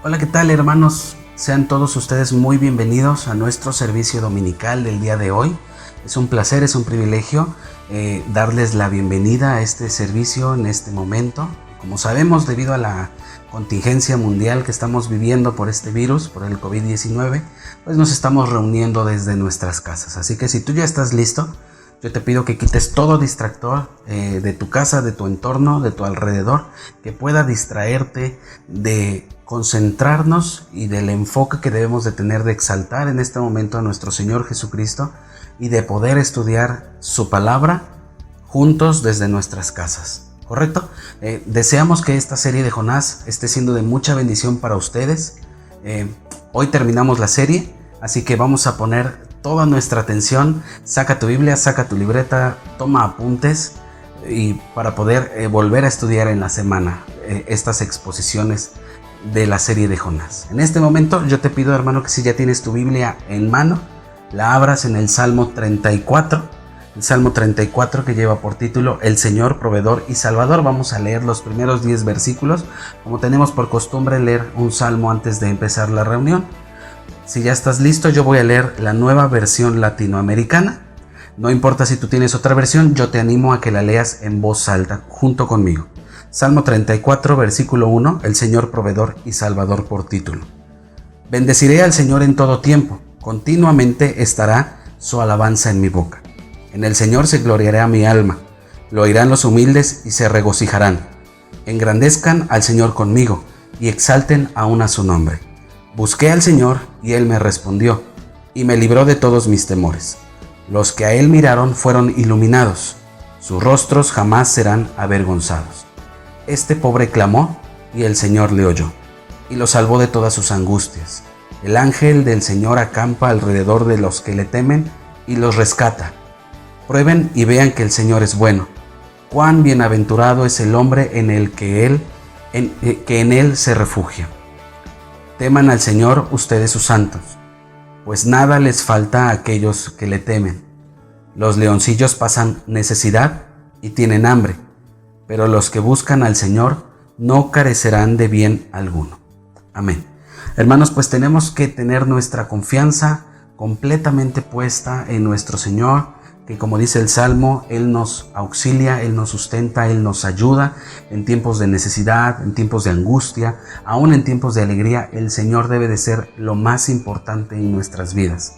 Hola, ¿qué tal, hermanos? Sean todos ustedes muy bienvenidos a nuestro servicio dominical del día de hoy. Es un placer, es un privilegio darles la bienvenida a este servicio en este momento. Como sabemos, debido a la contingencia mundial que estamos viviendo por este virus, por el COVID-19, pues nos estamos reuniendo desde nuestras casas. Así que si tú ya estás listo, yo te pido que quites todo distractor de tu casa, de tu entorno, de tu alrededor, que pueda distraerte de concentrarnos y del enfoque que debemos de tener de exaltar en este momento a nuestro Señor Jesucristo y de poder estudiar su palabra juntos desde nuestras casas. ¿Correcto? Deseamos que esta serie de Jonás esté siendo de mucha bendición para ustedes. Hoy terminamos la serie, así que vamos a poner toda nuestra atención. Saca tu Biblia, saca tu libreta, toma apuntes y para poder volver a estudiar en la semana estas exposiciones de la serie de Jonás. En este momento yo te pido, hermano, que si ya tienes tu Biblia en mano, la abras en el Salmo 34, el Salmo 34 que lleva por título El Señor, Proveedor y Salvador. Vamos a leer los primeros 10 versículos, como tenemos por costumbre leer un salmo antes de empezar la reunión. Si ya estás listo, yo voy a leer la nueva versión latinoamericana. No importa si tú tienes otra versión, yo te animo a que la leas en voz alta junto conmigo. Salmo 34, versículo 1, El Señor, Proveedor y Salvador por título. Bendeciré al Señor en todo tiempo, continuamente estará su alabanza en mi boca. En el Señor se gloriará mi alma, lo oirán los humildes y se regocijarán. Engrandezcan al Señor conmigo y exalten aún a su nombre. Busqué al Señor y Él me respondió y me libró de todos mis temores. Los que a Él miraron fueron iluminados, sus rostros jamás serán avergonzados. Este pobre clamó y el Señor le oyó y lo salvó de todas sus angustias. El ángel del Señor acampa alrededor de los que le temen y los rescata. Prueben y vean que el Señor es bueno. Cuán bienaventurado es el hombre en el que en él se refugia. Teman al Señor ustedes sus santos, pues nada les falta a aquellos que le temen. Los leoncillos pasan necesidad y tienen hambre, pero los que buscan al Señor no carecerán de bien alguno. Amén. Hermanos, pues tenemos que tener nuestra confianza completamente puesta en nuestro Señor, que como dice el Salmo, Él nos auxilia, Él nos sustenta, Él nos ayuda en tiempos de necesidad, en tiempos de angustia, aún en tiempos de alegría. El Señor debe de ser lo más importante en nuestras vidas.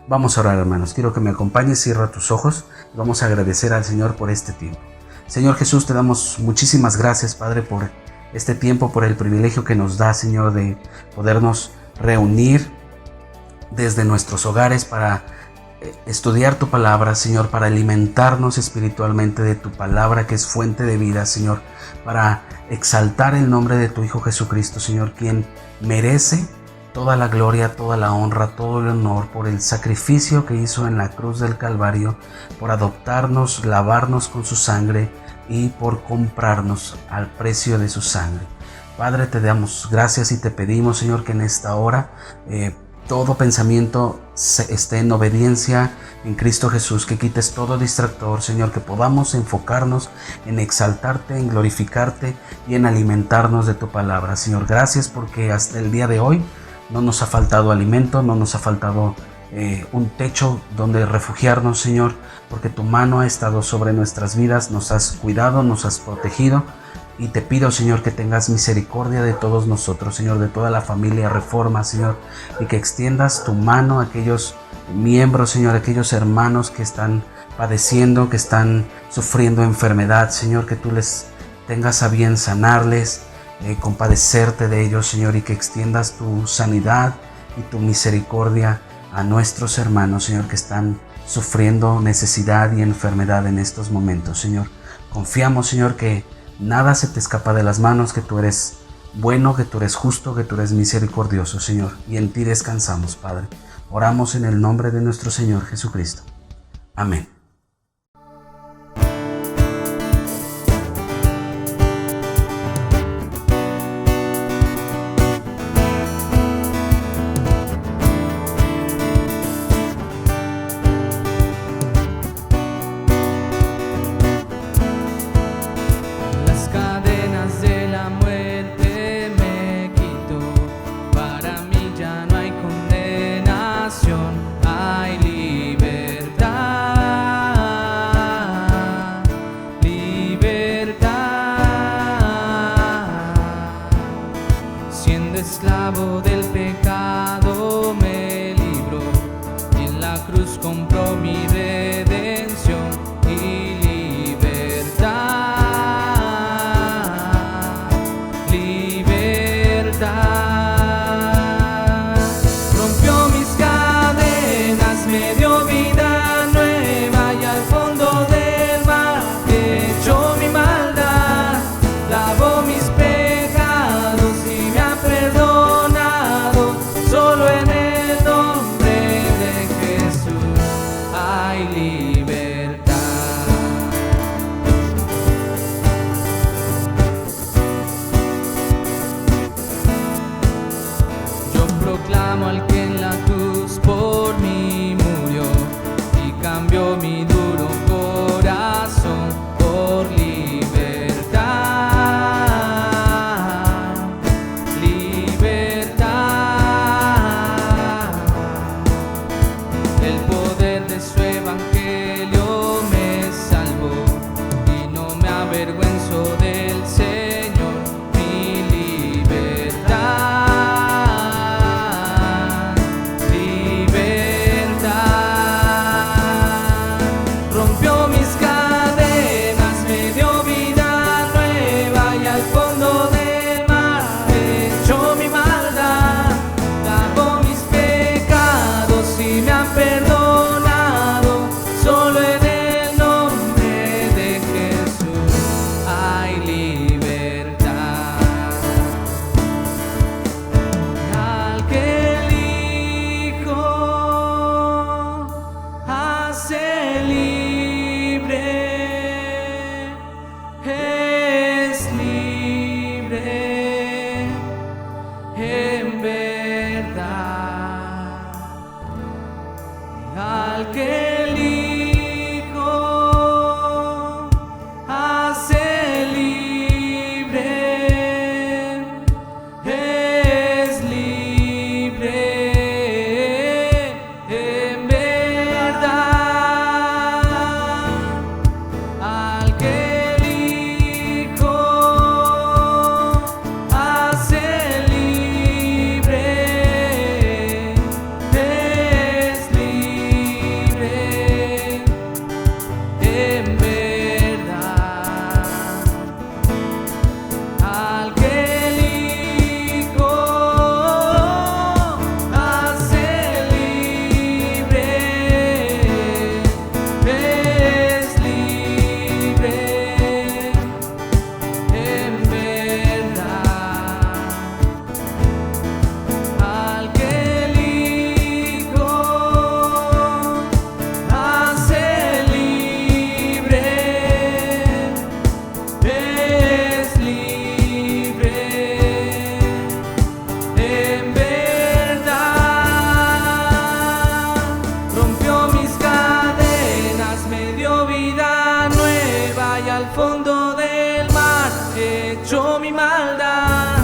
Vamos a orar, hermanos. Quiero que me acompañes, cierra tus ojos y vamos a agradecer al Señor por este tiempo. Señor Jesús, te damos muchísimas gracias, Padre, por este tiempo, por el privilegio que nos da, Señor, de podernos reunir desde nuestros hogares para estudiar tu palabra, Señor, para alimentarnos espiritualmente de tu palabra que es fuente de vida, Señor, para exaltar el nombre de tu Hijo Jesucristo, Señor, quien merece toda la gloria, toda la honra, todo el honor por el sacrificio que hizo en la cruz del Calvario, por adoptarnos, lavarnos con su sangre y por comprarnos al precio de su sangre. Padre, te damos gracias y te pedimos, Señor, que en esta hora todo pensamiento esté en obediencia en Cristo Jesús, que quites todo distractor, Señor, que podamos enfocarnos en exaltarte, en glorificarte y en alimentarnos de tu palabra. Señor, gracias porque hasta el día de hoy no nos ha faltado alimento, no nos ha faltado un techo donde refugiarnos, Señor, porque tu mano ha estado sobre nuestras vidas, nos has cuidado, nos has protegido. Y te pido, Señor, que tengas misericordia de todos nosotros, Señor, de toda la familia Reforma, Señor, y que extiendas tu mano a aquellos miembros, Señor, a aquellos hermanos que están padeciendo, que están sufriendo enfermedad, Señor, que tú les tengas a bien sanarles, compadecerte de ellos, Señor, y que extiendas tu sanidad y tu misericordia a nuestros hermanos, Señor, que están sufriendo necesidad y enfermedad en estos momentos, Señor. Confiamos, Señor, que nada se te escapa de las manos, que tú eres bueno, que tú eres justo, que tú eres misericordioso, Señor, y en ti descansamos, Padre. Oramos en el nombre de nuestro Señor Jesucristo. Amén. esclavo del pecado me libró, y en la cruz compró mi redención y libertad, libertad. Rompió mis cadenas, me dio vida nueva, y al fondo del mar echó mi maldad, lavó mis pecados y me ha perdonado. Solo en el nombre de Jesús hay libertad. Yo proclamo al que en la cruz por mí murió y cambió mi duro corazón por libertad, libertad. El poder de su evangelio me salvó y no me avergüenzo del Señor, mi libertad, libertad. Rompió mis cadenas, me dio vida nueva, y al fondo del mar echó mi maldad, lavó mis pecados y me ha perdonado. Solo en el nombre de Jesús hay libertad. Al que el Hijo hace libre, es libre en verdad. Al que el Hijo hace libre, es libre en verdad. Al que el Hijo hace libre, es libre en verdad. Al que el Hijo hace libre, es libre en verdad. Al que el Hijo hace libre, es libre en verdad. Rompió mis cadenas, me dio vida nueva, y al fondo del mar echó mi maldad,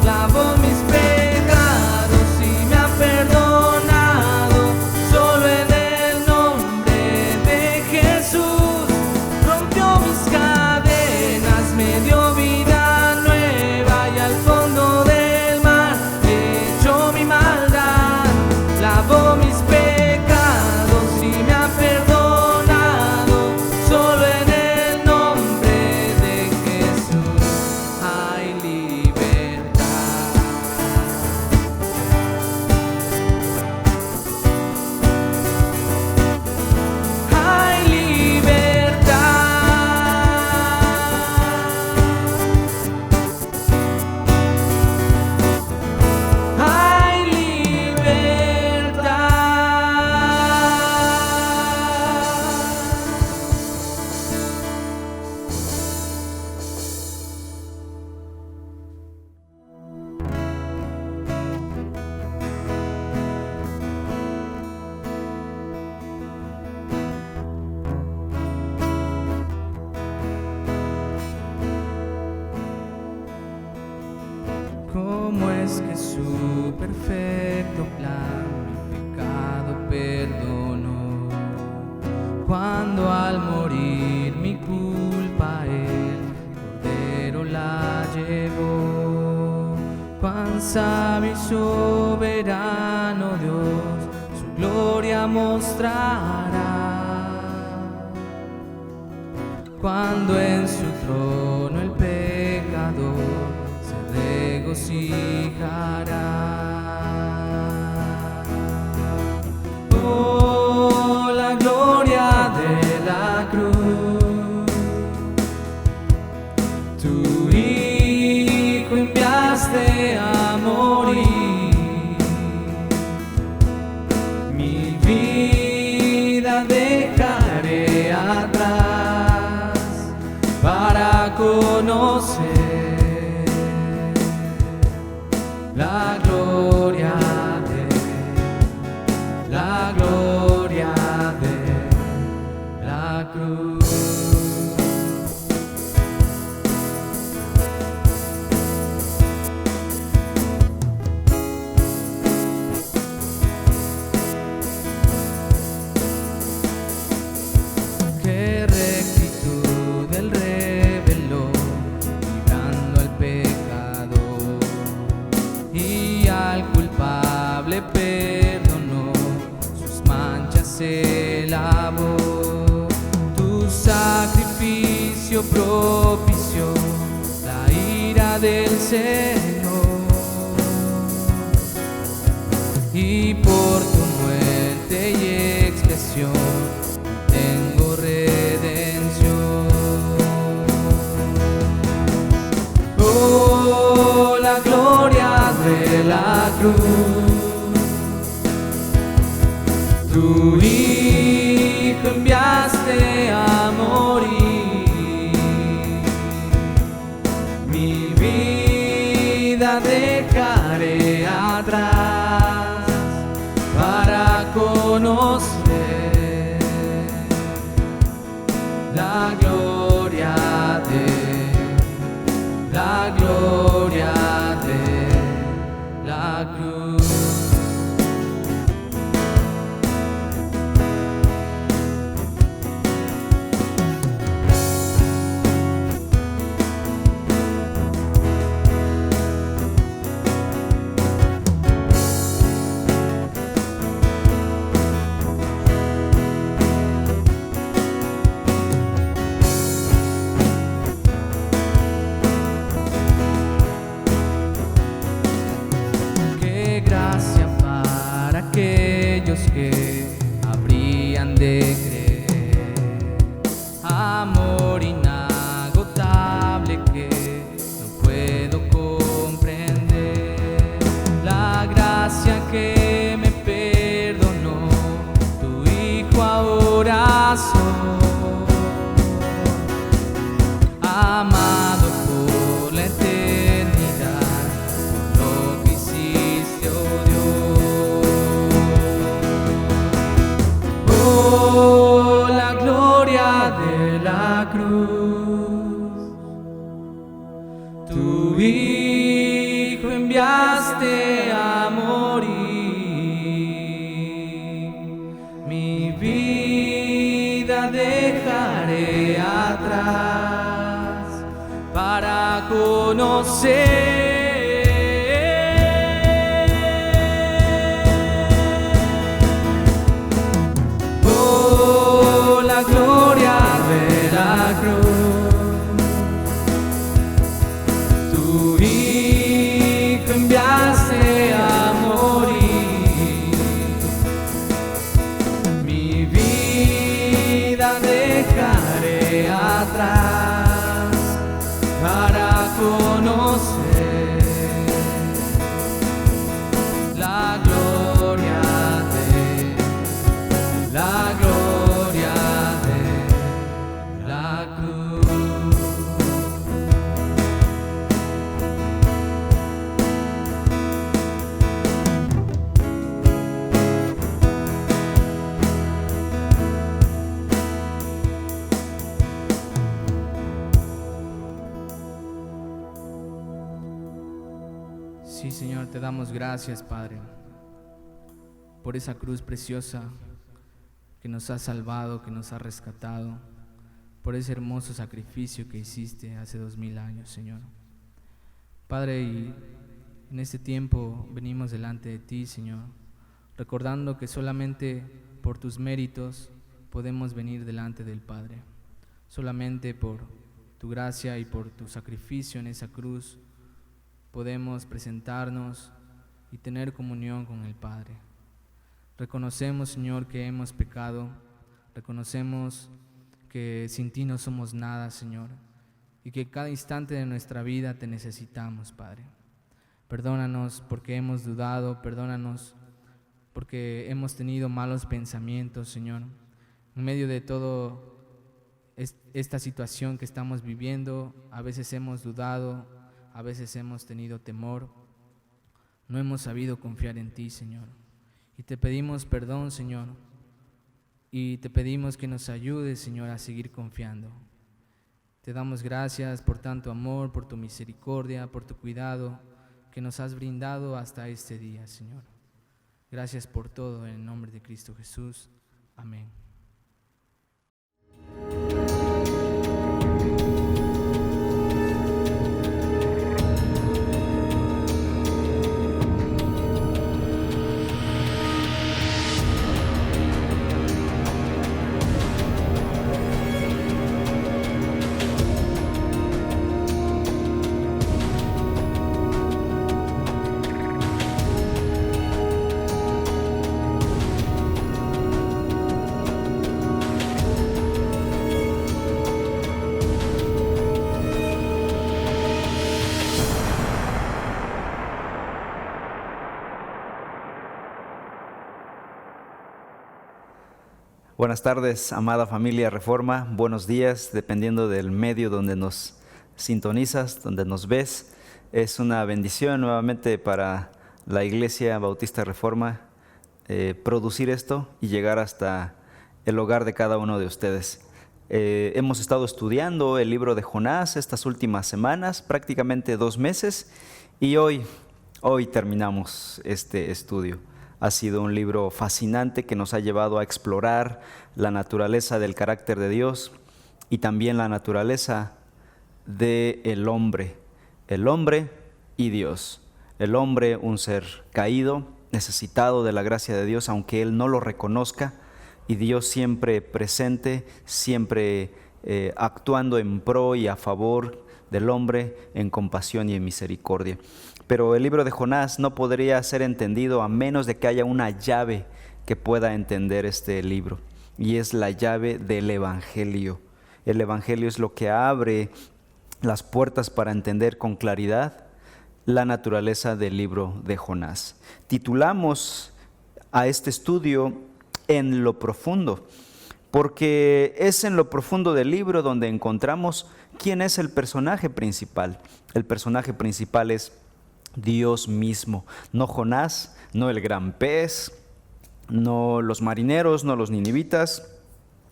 lavó mis pecados y me ha perdonado. Solo en el nombre de Jesús rompió mis cadenas, me dio vida nueva, y al fondo del mar echó mi maldad, lavó mis pecados y me ha perdonado. Solo en el nombre de Jesús hay libertad. Hay libertad. Hay ¿Cómo es que su perfecto plan mi pecado perdonó? Cuando al morir mi culpa el Cordero la llevó. Cuando Tan sabio y soberano Dios, su gloria mostrará. Cuando en su trono el pecador se regocijará. Oh, la gloria de la cruz, tu Hijo enviaste a morir. Mi vida dejaré atrás para conocer la gloria de la cruz. Qué rectitud Él reveló, librando al pecador, y al culpable perdonó, sus manchas se lavó. Tu sacrificio propició la ira del Señor, y por tu muerte y expiación tengo redención. Oh, la gloria de la cruz, tu Hijo enviaste a morir. Mi vida dejaré atrás para conocer la gloria de la cruz. Qué gracia para aquellos que habrían de creer, amor inagotable que no puedo comprender, la gracia que me perdonó, tu Hijo ahora soy, amado por la eternidad, por lo que hiciste, oh Dios. Oh, la gloria de la cruz, tu Hijo enviaste a morir. Mi vida dejaré atrás para conocer oh, la gloria de la cruz, tu Hijo enviaste a morir. Mi vida dejaré atrás para conocer la gloria de la cruz. Sí, Señor, te damos gracias, Padre, por esa cruz preciosa que nos ha salvado, que nos ha rescatado, por ese hermoso sacrificio que hiciste hace 2000 años, Señor. Padre, y en este tiempo venimos delante de ti, Señor, recordando que solamente por tus méritos podemos venir delante del Padre. Solamente por tu gracia y por tu sacrificio en esa cruz podemos presentarnos y tener comunión con el Padre. Reconocemos, Señor, que hemos pecado, reconocemos que sin ti no somos nada, Señor, y que cada instante de nuestra vida te necesitamos, Padre. Perdónanos porque hemos dudado, perdónanos porque hemos tenido malos pensamientos, Señor. En medio de todo esta situación que estamos viviendo, a veces hemos dudado, a veces hemos tenido temor, no hemos sabido confiar en ti, Señor. Y te pedimos perdón, Señor, y te pedimos que nos ayudes, Señor, a seguir confiando. Te damos gracias por tanto amor, por tu misericordia, por tu cuidado que nos has brindado hasta este día, Señor. Gracias por todo, en el nombre de Cristo Jesús. Amén. Buenas tardes, amada familia Reforma. Buenos días, dependiendo del medio donde nos sintonizas, donde nos ves. Es una bendición nuevamente para la Iglesia Bautista Reforma producir esto y llegar hasta el hogar de cada uno de ustedes. Hemos estado estudiando el libro de Jonás estas últimas semanas, prácticamente 2 meses, y hoy terminamos este estudio. Ha sido un libro fascinante que nos ha llevado a explorar la naturaleza del carácter de Dios y también la naturaleza del hombre. El hombre y Dios. El hombre, un ser caído, necesitado de la gracia de Dios, aunque él no lo reconozca, y Dios siempre presente, siempre actuando en pro y a favor del hombre, en compasión y en misericordia. Pero el libro de Jonás no podría ser entendido a menos de que haya una llave que pueda entender este libro, y es la llave del Evangelio. El Evangelio es lo que abre las puertas para entender con claridad la naturaleza del libro de Jonás. Titulamos a este estudio En lo profundo, porque es en lo profundo del libro donde encontramos quién es el personaje principal. El personaje principal es Dios mismo, no Jonás, no el gran pez, no los marineros, no los ninivitas,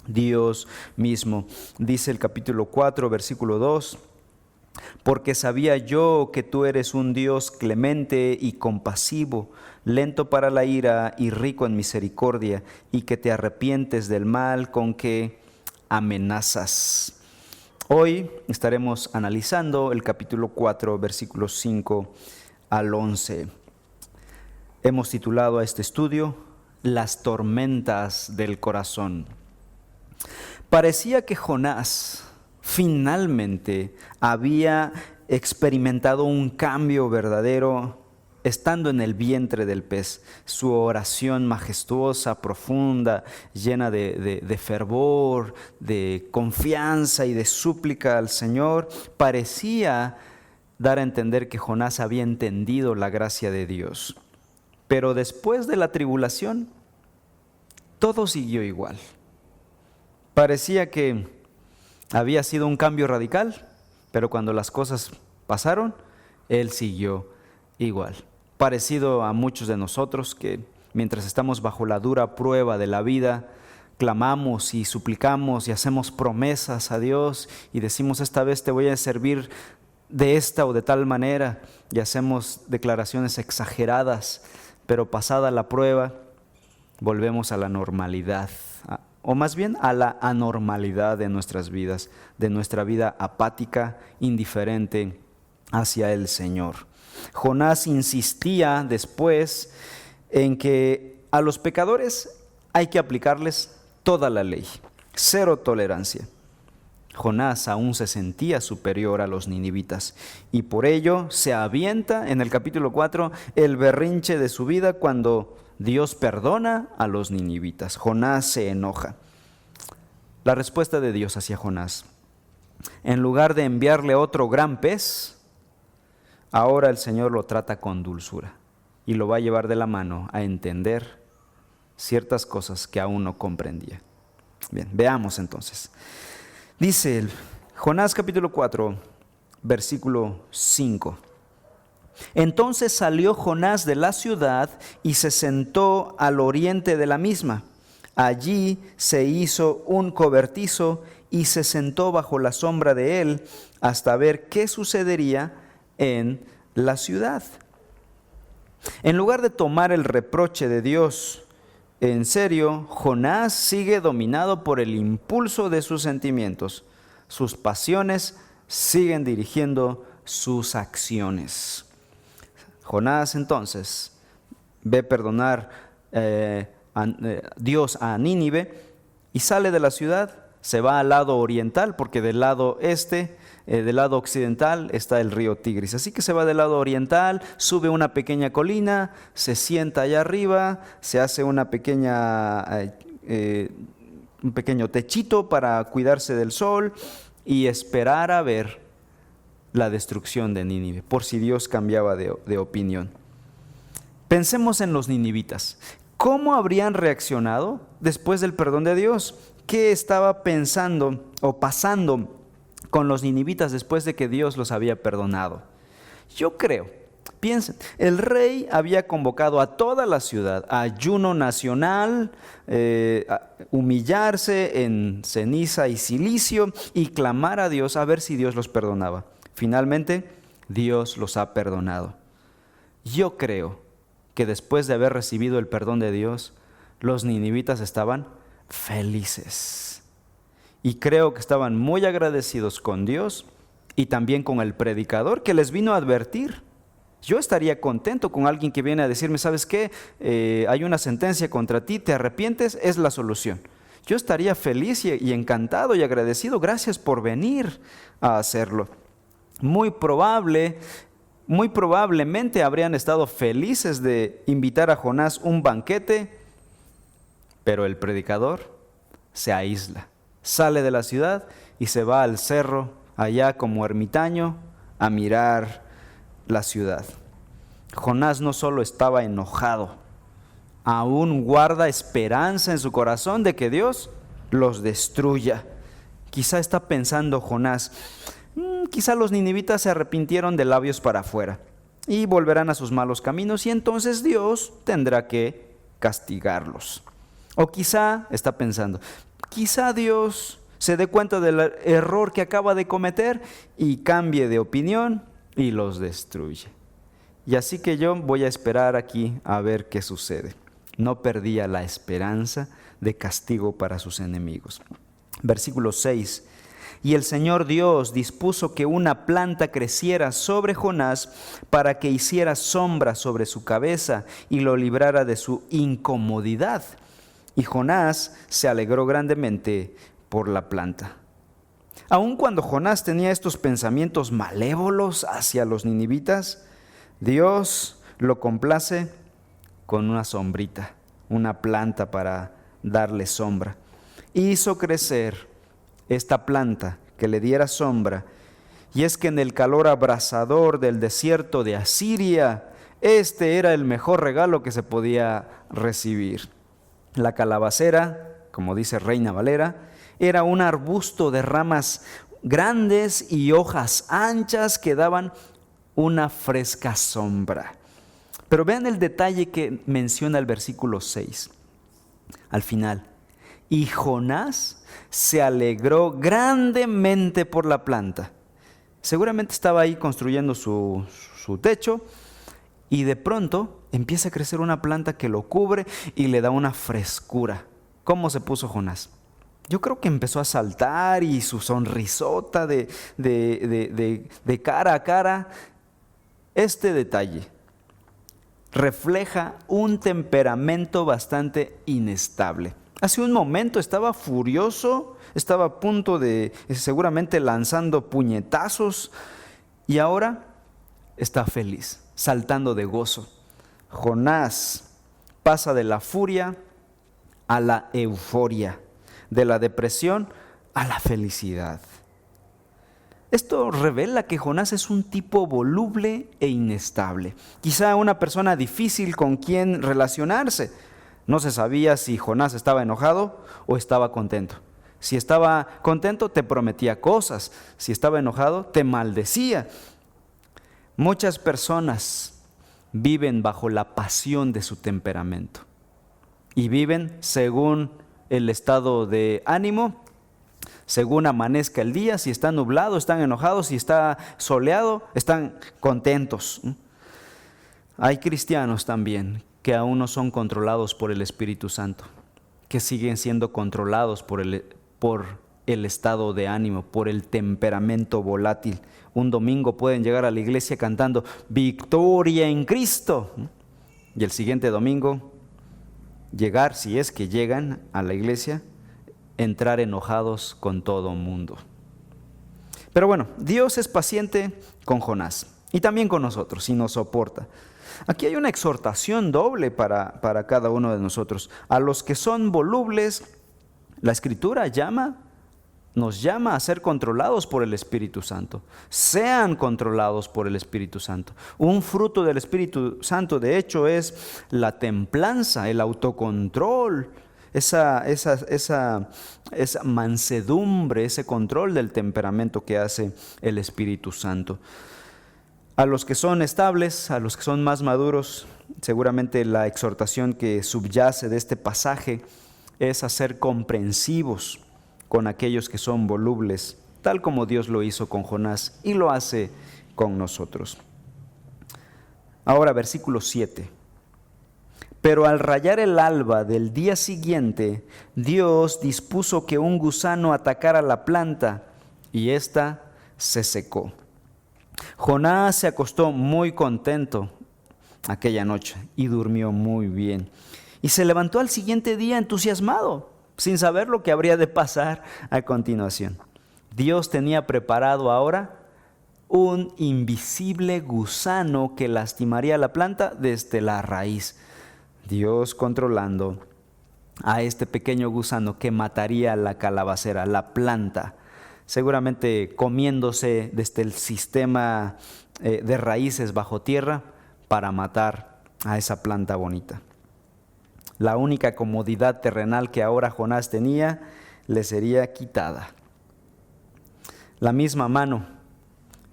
Dios mismo. Dice el capítulo 4, versículo 2, porque sabía yo que tú eres un Dios clemente y compasivo, lento para la ira y rico en misericordia, y que te arrepientes del mal con que amenazas. Hoy estaremos analizando el capítulo 4, versículos 5 al 11. Hemos titulado a este estudio Las tormentas del corazón. Parecía que Jonás finalmente había experimentado un cambio verdadero estando en el vientre del pez. Su oración majestuosa, profunda, llena de fervor, de confianza y de súplica al Señor, parecía dar a entender que Jonás había entendido la gracia de Dios. Pero después de la tribulación, todo siguió igual. Parecía que había sido un cambio radical, pero cuando las cosas pasaron, él siguió igual. Parecido a muchos de nosotros que mientras estamos bajo la dura prueba de la vida, clamamos y suplicamos y hacemos promesas a Dios y decimos: esta vez te voy a servir de esta o de tal manera, y hacemos declaraciones exageradas, pero pasada la prueba volvemos a la normalidad, o más bien a la anormalidad de nuestras vidas, de nuestra vida apática, indiferente hacia el Señor. Jonás insistía después en que a los pecadores hay que aplicarles toda la ley, cero tolerancia. Jonás aún se sentía superior a los ninivitas y por ello se avienta en el capítulo 4 el berrinche de su vida cuando Dios perdona a los ninivitas. Jonás se enoja. La respuesta de Dios hacia Jonás: en lugar de enviarle otro gran pez, ahora el Señor lo trata con dulzura y lo va a llevar de la mano a entender ciertas cosas que aún no comprendía. Bien, veamos entonces. Dice Jonás capítulo 4, versículo 5. Entonces salió Jonás de la ciudad y se sentó al oriente de la misma. Allí se hizo un cobertizo y se sentó bajo la sombra de él hasta ver qué sucedería en la ciudad. En lugar de tomar el reproche de Dios en serio, Jonás sigue dominado por el impulso de sus sentimientos. Sus pasiones siguen dirigiendo sus acciones. Jonás entonces ve perdonar Dios a Nínive y sale de la ciudad, se va al lado oriental, porque del lado del lado occidental está el río Tigris. Así que se va del lado oriental, sube una pequeña colina, se sienta allá arriba, se hace un pequeño techito para cuidarse del sol y esperar a ver la destrucción de Nínive, por si Dios cambiaba de opinión. Pensemos en los ninivitas. ¿Cómo habrían reaccionado después del perdón de Dios? ¿Qué estaba pensando o pasando con los ninivitas después de que Dios los había perdonado? Yo creo, piensen, el rey había convocado a toda la ciudad a ayuno nacional, a humillarse en ceniza y cilicio y clamar a Dios a ver si Dios los perdonaba. Finalmente, Dios los ha perdonado. Yo creo que después de haber recibido el perdón de Dios, los ninivitas estaban felices. Y creo que estaban muy agradecidos con Dios y también con el predicador que les vino a advertir. Yo estaría contento con alguien que viene a decirme: ¿sabes qué? Hay una sentencia contra ti, ¿te arrepientes? Es la solución. Yo estaría feliz y encantado y agradecido. Gracias por venir a hacerlo. Muy probablemente habrían estado felices de invitar a Jonás un banquete, pero el predicador se aísla, sale de la ciudad y se va al cerro, allá como ermitaño, a mirar la ciudad. Jonás no solo estaba enojado, aún guarda esperanza en su corazón de que Dios los destruya. Quizá está pensando Jonás: quizá los ninivitas se arrepintieron de labios para afuera y volverán a sus malos caminos y entonces Dios tendrá que castigarlos. O quizá, está pensando, quizá Dios se dé cuenta del error que acaba de cometer y cambie de opinión y los destruye. Y así que yo voy a esperar aquí a ver qué sucede. No perdía la esperanza de castigo para sus enemigos. Versículo 6. Y el Señor Dios dispuso que una planta creciera sobre Jonás para que hiciera sombra sobre su cabeza y lo librara de su incomodidad. Y Jonás se alegró grandemente por la planta. Aun cuando Jonás tenía estos pensamientos malévolos hacia los ninivitas, Dios lo complace con una sombrita, una planta para darle sombra. Hizo crecer esta planta que le diera sombra, y es que en el calor abrasador del desierto de Asiria, este era el mejor regalo que se podía recibir. La calabacera, como dice Reina Valera, era un arbusto de ramas grandes y hojas anchas que daban una fresca sombra. Pero vean el detalle que menciona el versículo 6, al final. Y Jonás se alegró grandemente por la planta. Seguramente estaba ahí construyendo su techo y de pronto empieza a crecer una planta que lo cubre y le da una frescura. ¿Cómo se puso Jonás? Yo creo que empezó a saltar y su sonrisota de cara a cara este detalle refleja un temperamento bastante inestable. Hace un momento estaba furioso, estaba a punto de seguramente lanzando puñetazos, y ahora está feliz, saltando de gozo. Jonás pasa de la furia a la euforia, de la depresión a la felicidad. Esto revela que Jonás es un tipo voluble e inestable, quizá una persona difícil con quien relacionarse. No se sabía si Jonás estaba enojado o estaba contento. Si estaba contento, te prometía cosas. Si estaba enojado, te maldecía. Muchas personas viven bajo la pasión de su temperamento y viven según el estado de ánimo, según amanezca el día. Si está nublado, están enojados; si está soleado, están contentos. Hay cristianos también que aún no son controlados por el Espíritu Santo, que siguen siendo controlados por el estado de ánimo, por el temperamento volátil. Un domingo pueden llegar a la iglesia cantando "Victoria en Cristo", y el siguiente domingo llegar, si es que llegan a la iglesia, entrar enojados con todo el mundo. Pero bueno, Dios es paciente con Jonás y también con nosotros y nos soporta. Aquí hay una exhortación doble para cada uno de nosotros. A los que son volubles, la Escritura nos llama a ser controlados por el Espíritu Santo. Sean controlados por el Espíritu Santo. Un fruto del Espíritu Santo, de hecho, es la templanza, el autocontrol, esa mansedumbre, ese control del temperamento que hace el Espíritu Santo. A los que son estables, a los que son más maduros, seguramente la exhortación que subyace de este pasaje es a ser comprensivos con aquellos que son volubles, tal como Dios lo hizo con Jonás y lo hace con nosotros. Ahora, versículo 7. Pero al rayar el alba del día siguiente, Dios dispuso que un gusano atacara la planta y ésta se secó. Jonás se acostó muy contento aquella noche y durmió muy bien. Y se levantó al siguiente día entusiasmado, sin saber lo que habría de pasar a continuación. Dios tenía preparado ahora un invisible gusano que lastimaría la planta desde la raíz. Dios controlando a este pequeño gusano que mataría la calabacera, la planta, seguramente comiéndose desde el sistema de raíces bajo tierra para matar a esa planta bonita. La única comodidad terrenal que ahora Jonás tenía le sería quitada. La misma mano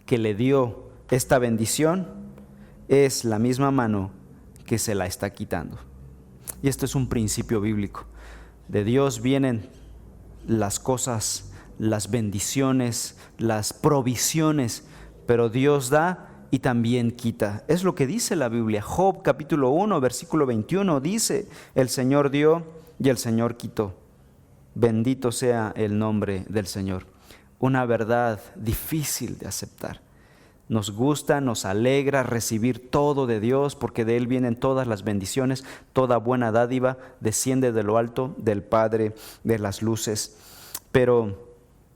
que le dio esta bendición es la misma mano que se la está quitando. Y esto es un principio bíblico. De Dios vienen las cosas, las bendiciones, las provisiones, pero Dios da y también quita. Es lo que dice la Biblia. Job capítulo 1, versículo 21 dice: el Señor dio y el Señor quitó. Bendito sea el nombre del Señor. Una verdad difícil de aceptar. Nos gusta, nos alegra recibir todo de Dios, porque de Él vienen todas las bendiciones. Toda buena dádiva desciende de lo alto, del Padre de las luces. Pero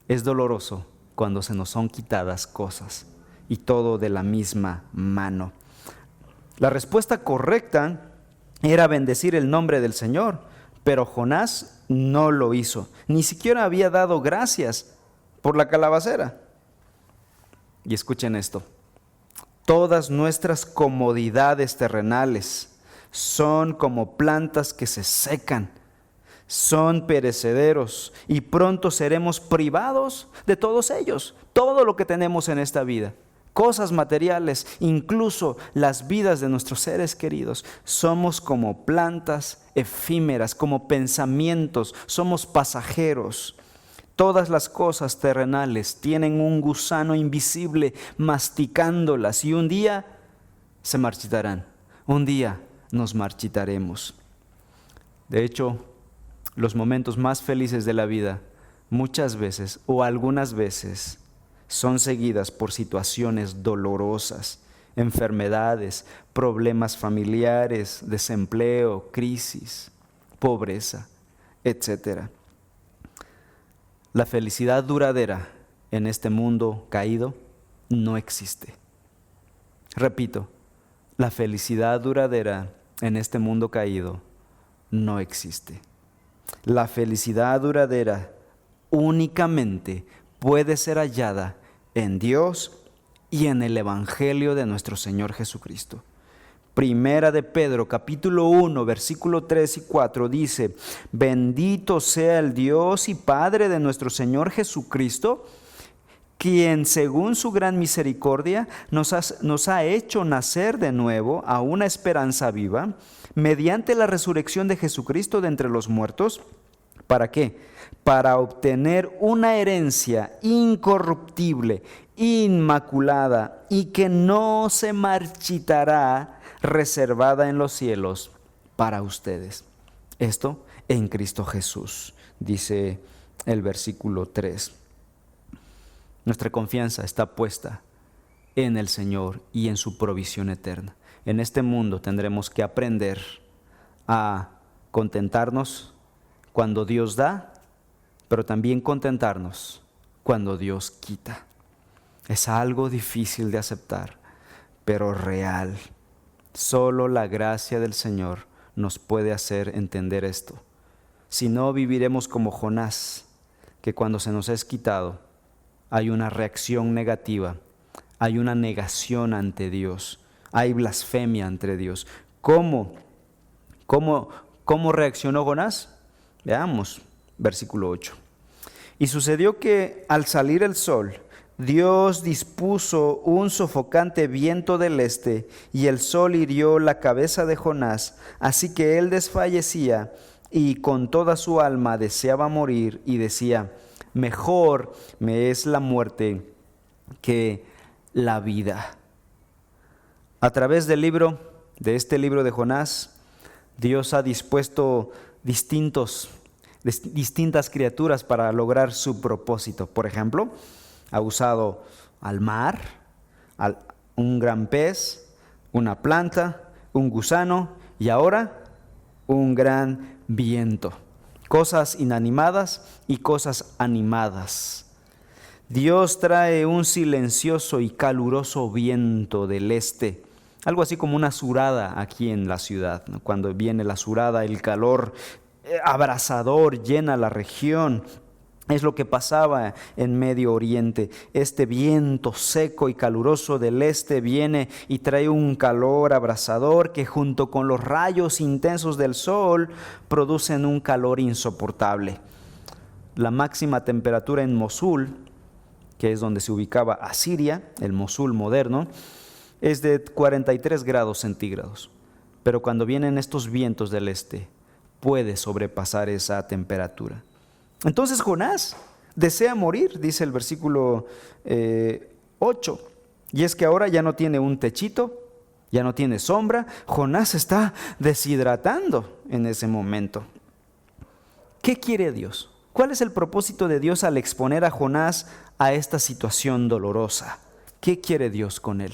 es doloroso cuando se nos son quitadas cosas, y todo de la misma mano. La respuesta correcta era bendecir el nombre del Señor, pero Jonás no lo hizo. Ni siquiera había dado gracias por la calabacera. Y escuchen esto: todas nuestras comodidades terrenales son como plantas que se secan, son perecederos y pronto seremos privados de todos ellos. Todo lo que tenemos en esta vida, cosas materiales, incluso las vidas de nuestros seres queridos, somos como plantas efímeras, como pensamientos, somos pasajeros. Todas las cosas terrenales tienen un gusano invisible masticándolas, y un día se marchitarán, un día nos marchitaremos. De hecho, los momentos más felices de la vida muchas veces o algunas veces son seguidas por situaciones dolorosas enfermedades, problemas familiares, desempleo, crisis, pobreza, etc. La felicidad duradera en este mundo caído no existe. Repito, la felicidad duradera en este mundo caído no existe. La felicidad duradera únicamente puede ser hallada en Dios y en el Evangelio de nuestro Señor Jesucristo. Primera de Pedro, capítulo 1, versículo 3 y 4 dice: bendito sea el Dios y Padre de nuestro Señor Jesucristo, quien según su gran misericordia nos ha hecho nacer de nuevo a una esperanza viva, mediante la resurrección de Jesucristo de entre los muertos. ¿Para qué? Para obtener una herencia incorruptible, inmaculada y que no se marchitará, reservada en los cielos para ustedes. Esto en Cristo Jesús, dice el versículo 3. Nuestra confianza está puesta en el Señor y en su provisión eterna. En este mundo tendremos que aprender a contentarnos cuando Dios da, pero también contentarnos cuando Dios quita. Es algo difícil de aceptar, pero real. Solo la gracia del Señor nos puede hacer entender esto. Si no, viviremos como Jonás, que cuando se nos es quitado, hay una reacción negativa, hay una negación ante Dios, hay blasfemia ante Dios. ¿Cómo reaccionó Jonás? Veamos, versículo 8. Y sucedió que al salir el sol, Dios dispuso un sofocante viento del este, y el sol hirió la cabeza de Jonás, así que él desfallecía y con toda su alma deseaba morir, y decía: mejor me es la muerte que la vida. A través de este libro de Jonás, Dios ha dispuesto distintas criaturas para lograr su propósito. Por ejemplo, ha usado al mar, un gran pez, una planta, un gusano y ahora un gran viento. Cosas inanimadas y cosas animadas. Dios trae un silencioso y caluroso viento del este, algo así como una surada aquí en la ciudad, ¿no? Cuando viene la surada, el calor abrasador llena la región. Es lo que pasaba en Medio Oriente. Este viento seco y caluroso del este viene y trae un calor abrasador que junto con los rayos intensos del sol producen un calor insoportable. La máxima temperatura en Mosul, que es donde se ubicaba Asiria, el Mosul moderno, es de 43 grados centígrados. Pero cuando vienen estos vientos del este, puede sobrepasar esa temperatura. Entonces Jonás desea morir, dice el versículo 8. Y es que ahora ya no tiene un techito, ya no tiene sombra. Jonás está deshidratando en ese momento. ¿Qué quiere Dios? ¿Cuál es el propósito de Dios al exponer a Jonás a esta situación dolorosa? ¿Qué quiere Dios con él?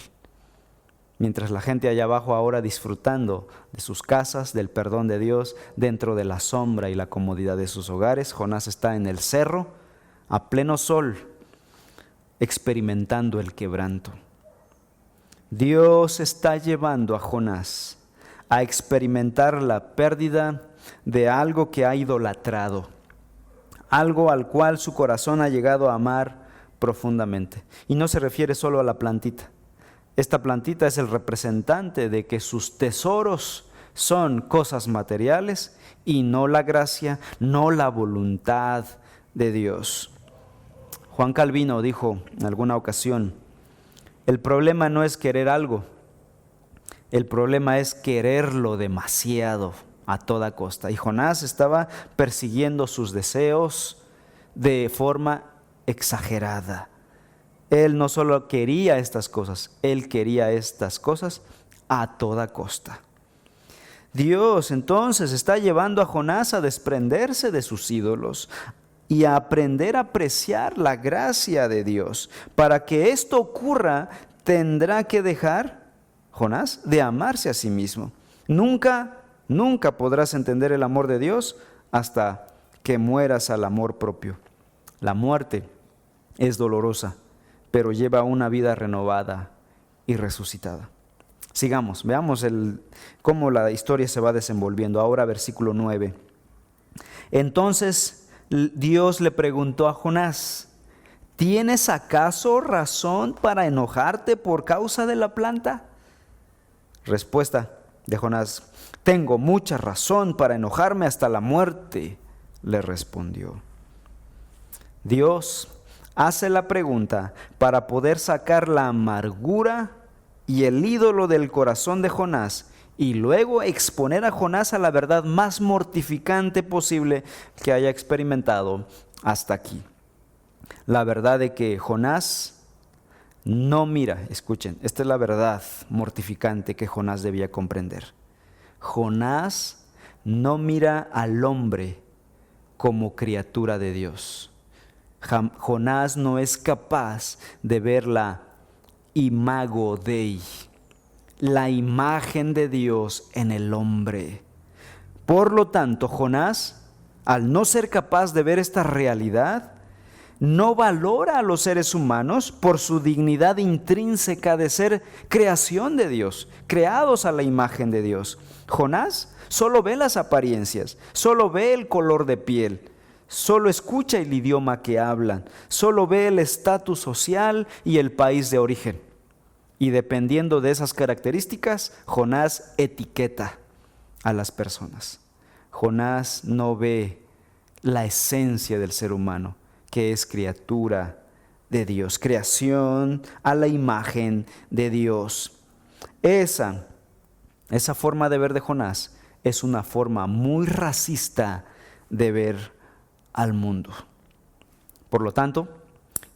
Mientras la gente allá abajo ahora disfrutando de sus casas, del perdón de Dios, dentro de la sombra y la comodidad de sus hogares, Jonás está en el cerro, a pleno sol, experimentando el quebranto. Dios está llevando a Jonás a experimentar la pérdida de algo que ha idolatrado, algo al cual su corazón ha llegado a amar profundamente. Y no se refiere solo a la plantita. Esta plantita es el representante de que sus tesoros son cosas materiales y no la gracia, no la voluntad de Dios. Juan Calvino dijo en alguna ocasión: el problema no es querer algo, el problema es quererlo demasiado a toda costa. Y Jonás estaba persiguiendo sus deseos de forma exagerada. Él no solo quería estas cosas, él quería estas cosas a toda costa. Dios entonces está llevando a Jonás a desprenderse de sus ídolos y a aprender a apreciar la gracia de Dios. Para que esto ocurra, tendrá que dejar Jonás, de amarse a sí mismo. Nunca podrás entender el amor de Dios hasta que mueras al amor propio. La muerte es dolorosa, pero lleva una vida renovada y resucitada. Sigamos, veamos cómo la historia se va desenvolviendo. Ahora versículo 9. Entonces Dios le preguntó a Jonás: ¿tienes acaso razón para enojarte por causa de la planta? Respuesta de Jonás: tengo mucha razón para enojarme hasta la muerte, le respondió. Dios hace la pregunta para poder sacar la amargura y el ídolo del corazón de Jonás y luego exponer a Jonás a la verdad más mortificante posible que haya experimentado hasta aquí. La verdad de que Jonás no mira, escuchen, esta es la verdad mortificante que Jonás debía comprender. Jonás no mira al hombre como criatura de Dios. Jonás no es capaz de ver la imago Dei, la imagen de Dios en el hombre. Por lo tanto, Jonás, al no ser capaz de ver esta realidad, no valora a los seres humanos por su dignidad intrínseca de ser creación de Dios, creados a la imagen de Dios. Jonás solo ve las apariencias, solo ve el color de piel, solo escucha el idioma que hablan, solo ve el estatus social y el país de origen. Y dependiendo de esas características, Jonás etiqueta a las personas. Jonás no ve la esencia del ser humano, que es criatura de Dios, creación a la imagen de Dios. Esa forma de ver de Jonás es una forma muy racista de ver al mundo. Por lo tanto,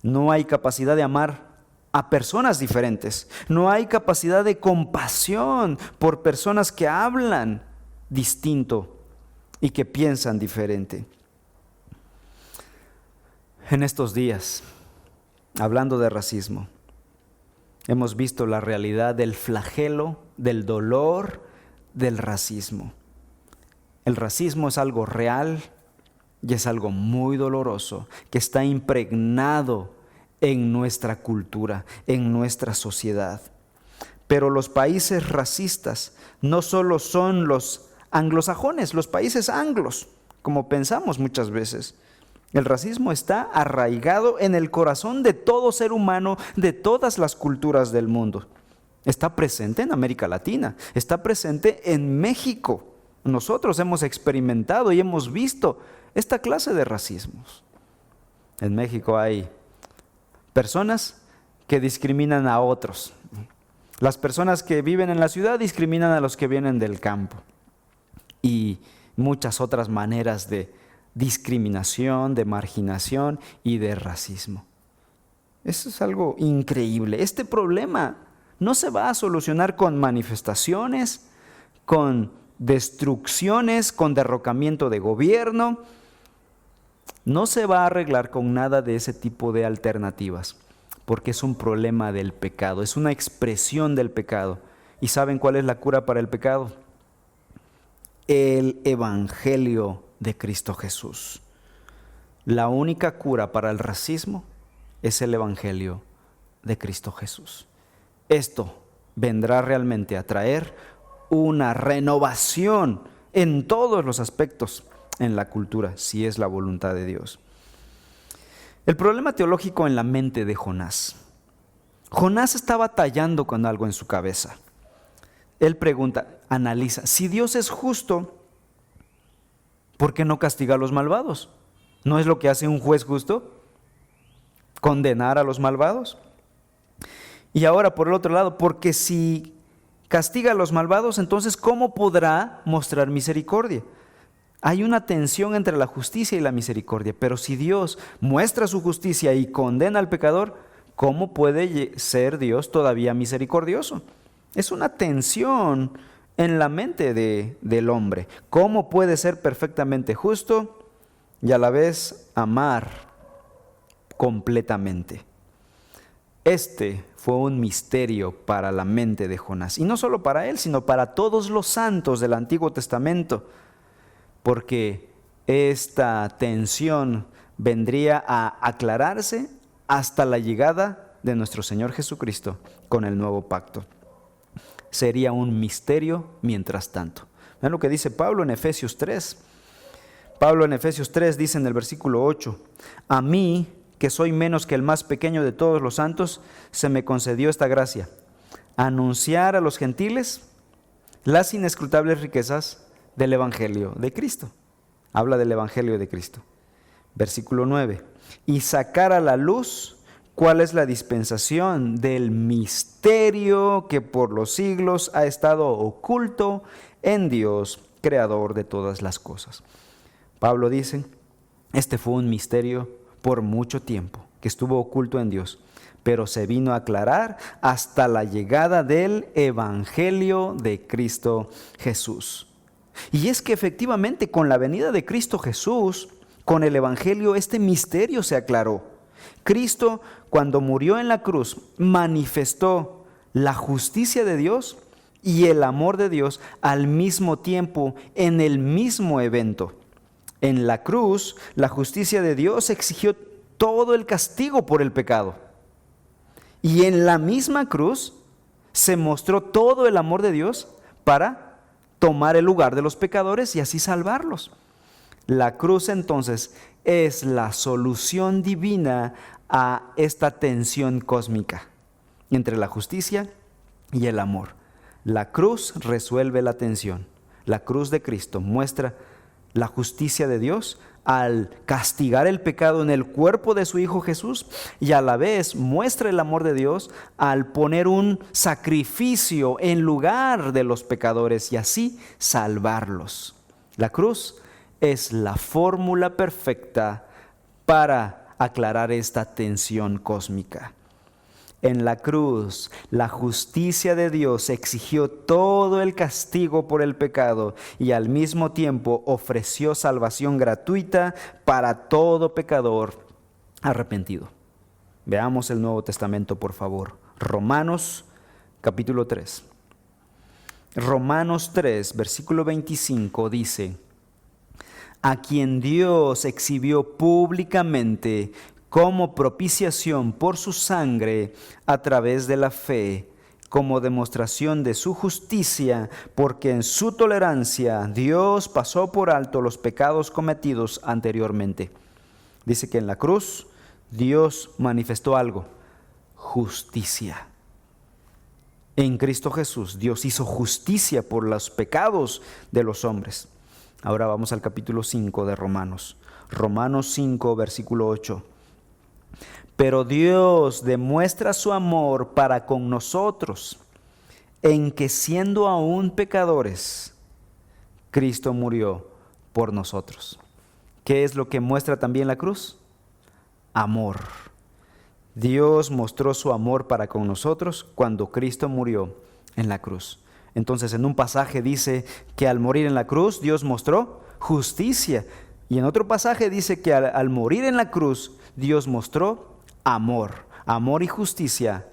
no hay capacidad de amar a personas diferentes. No hay capacidad de compasión por personas que hablan distinto y que piensan diferente. En estos días, hablando de racismo, hemos visto la realidad del flagelo, del dolor, del racismo. El racismo es algo real y es algo muy doloroso que está impregnado en nuestra cultura, en nuestra sociedad. Pero los países racistas no solo son los anglosajones, los países anglos, como pensamos muchas veces. El racismo está arraigado en el corazón de todo ser humano, de todas las culturas del mundo. Está presente en América Latina, está presente en México. Nosotros hemos experimentado y hemos visto esta clase de racismos. En México hay personas que discriminan a otros. Las personas que viven en la ciudad discriminan a los que vienen del campo. Y muchas otras maneras de discriminación, de marginación y de racismo. Eso es algo increíble. Este problema no se va a solucionar con manifestaciones, con destrucciones, con derrocamiento de gobierno. No se va a arreglar con nada de ese tipo de alternativas, porque es un problema del pecado, es una expresión del pecado. ¿Y saben cuál es la cura para el pecado? El Evangelio de Cristo Jesús. La única cura para el racismo es el Evangelio de Cristo Jesús. Esto vendrá realmente a traer una renovación en todos los aspectos en la cultura, si es la voluntad de Dios. El problema teológico en la mente de Jonás. Jonás está batallando con algo en su cabeza. Él pregunta, analiza, si Dios es justo, ¿por qué no castiga a los malvados? ¿No es lo que hace un juez justo? ¿Condenar a los malvados? Y ahora, por el otro lado, porque si castiga a los malvados, entonces ¿cómo podrá mostrar misericordia? Hay una tensión entre la justicia y la misericordia, pero si Dios muestra su justicia y condena al pecador, ¿cómo puede ser Dios todavía misericordioso? Es una tensión en la mente del hombre. ¿Cómo puede ser perfectamente justo y a la vez amar completamente? Este fue un misterio para la mente de Jonás. Y no solo para él, sino para todos los santos del Antiguo Testamento, porque esta tensión vendría a aclararse hasta la llegada de nuestro Señor Jesucristo con el nuevo pacto. Sería un misterio mientras tanto. Vean lo que dice Pablo en Efesios 3. Pablo en Efesios 3 dice en el versículo 8, a mí, que soy menos que el más pequeño de todos los santos, se me concedió esta gracia, anunciar a los gentiles las inescrutables riquezas del Evangelio de Cristo. Habla del Evangelio de Cristo. Versículo 9, y sacar a la luz cuál es la dispensación del misterio que por los siglos ha estado oculto en Dios, creador de todas las cosas. Pablo dice, este fue un misterio por mucho tiempo, que estuvo oculto en Dios, pero se vino a aclarar hasta la llegada del Evangelio de Cristo Jesús. Y es que efectivamente con la venida de Cristo Jesús, con el Evangelio, este misterio se aclaró. Cristo, cuando murió en la cruz, manifestó la justicia de Dios y el amor de Dios al mismo tiempo, en el mismo evento. En la cruz, la justicia de Dios exigió todo el castigo por el pecado. Y en la misma cruz se mostró todo el amor de Dios para tomar el lugar de los pecadores y así salvarlos. La cruz entonces es la solución divina a esta tensión cósmica entre la justicia y el amor. La cruz resuelve la tensión. La cruz de Cristo muestra la justicia de Dios al castigar el pecado en el cuerpo de su Hijo Jesús y a la vez muestra el amor de Dios al poner un sacrificio en lugar de los pecadores y así salvarlos. La cruz es la fórmula perfecta para aclarar esta tensión cósmica. En la cruz, la justicia de Dios exigió todo el castigo por el pecado y al mismo tiempo ofreció salvación gratuita para todo pecador arrepentido. Veamos el Nuevo Testamento, por favor. Romanos capítulo 3. Romanos 3, versículo 25 dice, a quien Dios exhibió públicamente como propiciación por su sangre a través de la fe, como demostración de su justicia, porque en su tolerancia Dios pasó por alto los pecados cometidos anteriormente. Dice que en la cruz Dios manifestó algo, justicia. En Cristo Jesús Dios hizo justicia por los pecados de los hombres. Ahora vamos al capítulo 5 de Romanos. Romanos 5, versículo 8. Pero Dios demuestra su amor para con nosotros, en que siendo aún pecadores, Cristo murió por nosotros. ¿Qué es lo que muestra también la cruz? Amor. Dios mostró su amor para con nosotros cuando Cristo murió en la cruz. Entonces en un pasaje dice que al morir en la cruz Dios mostró justicia. Y en otro pasaje dice que al morir en la cruz Dios mostró amor. Amor y justicia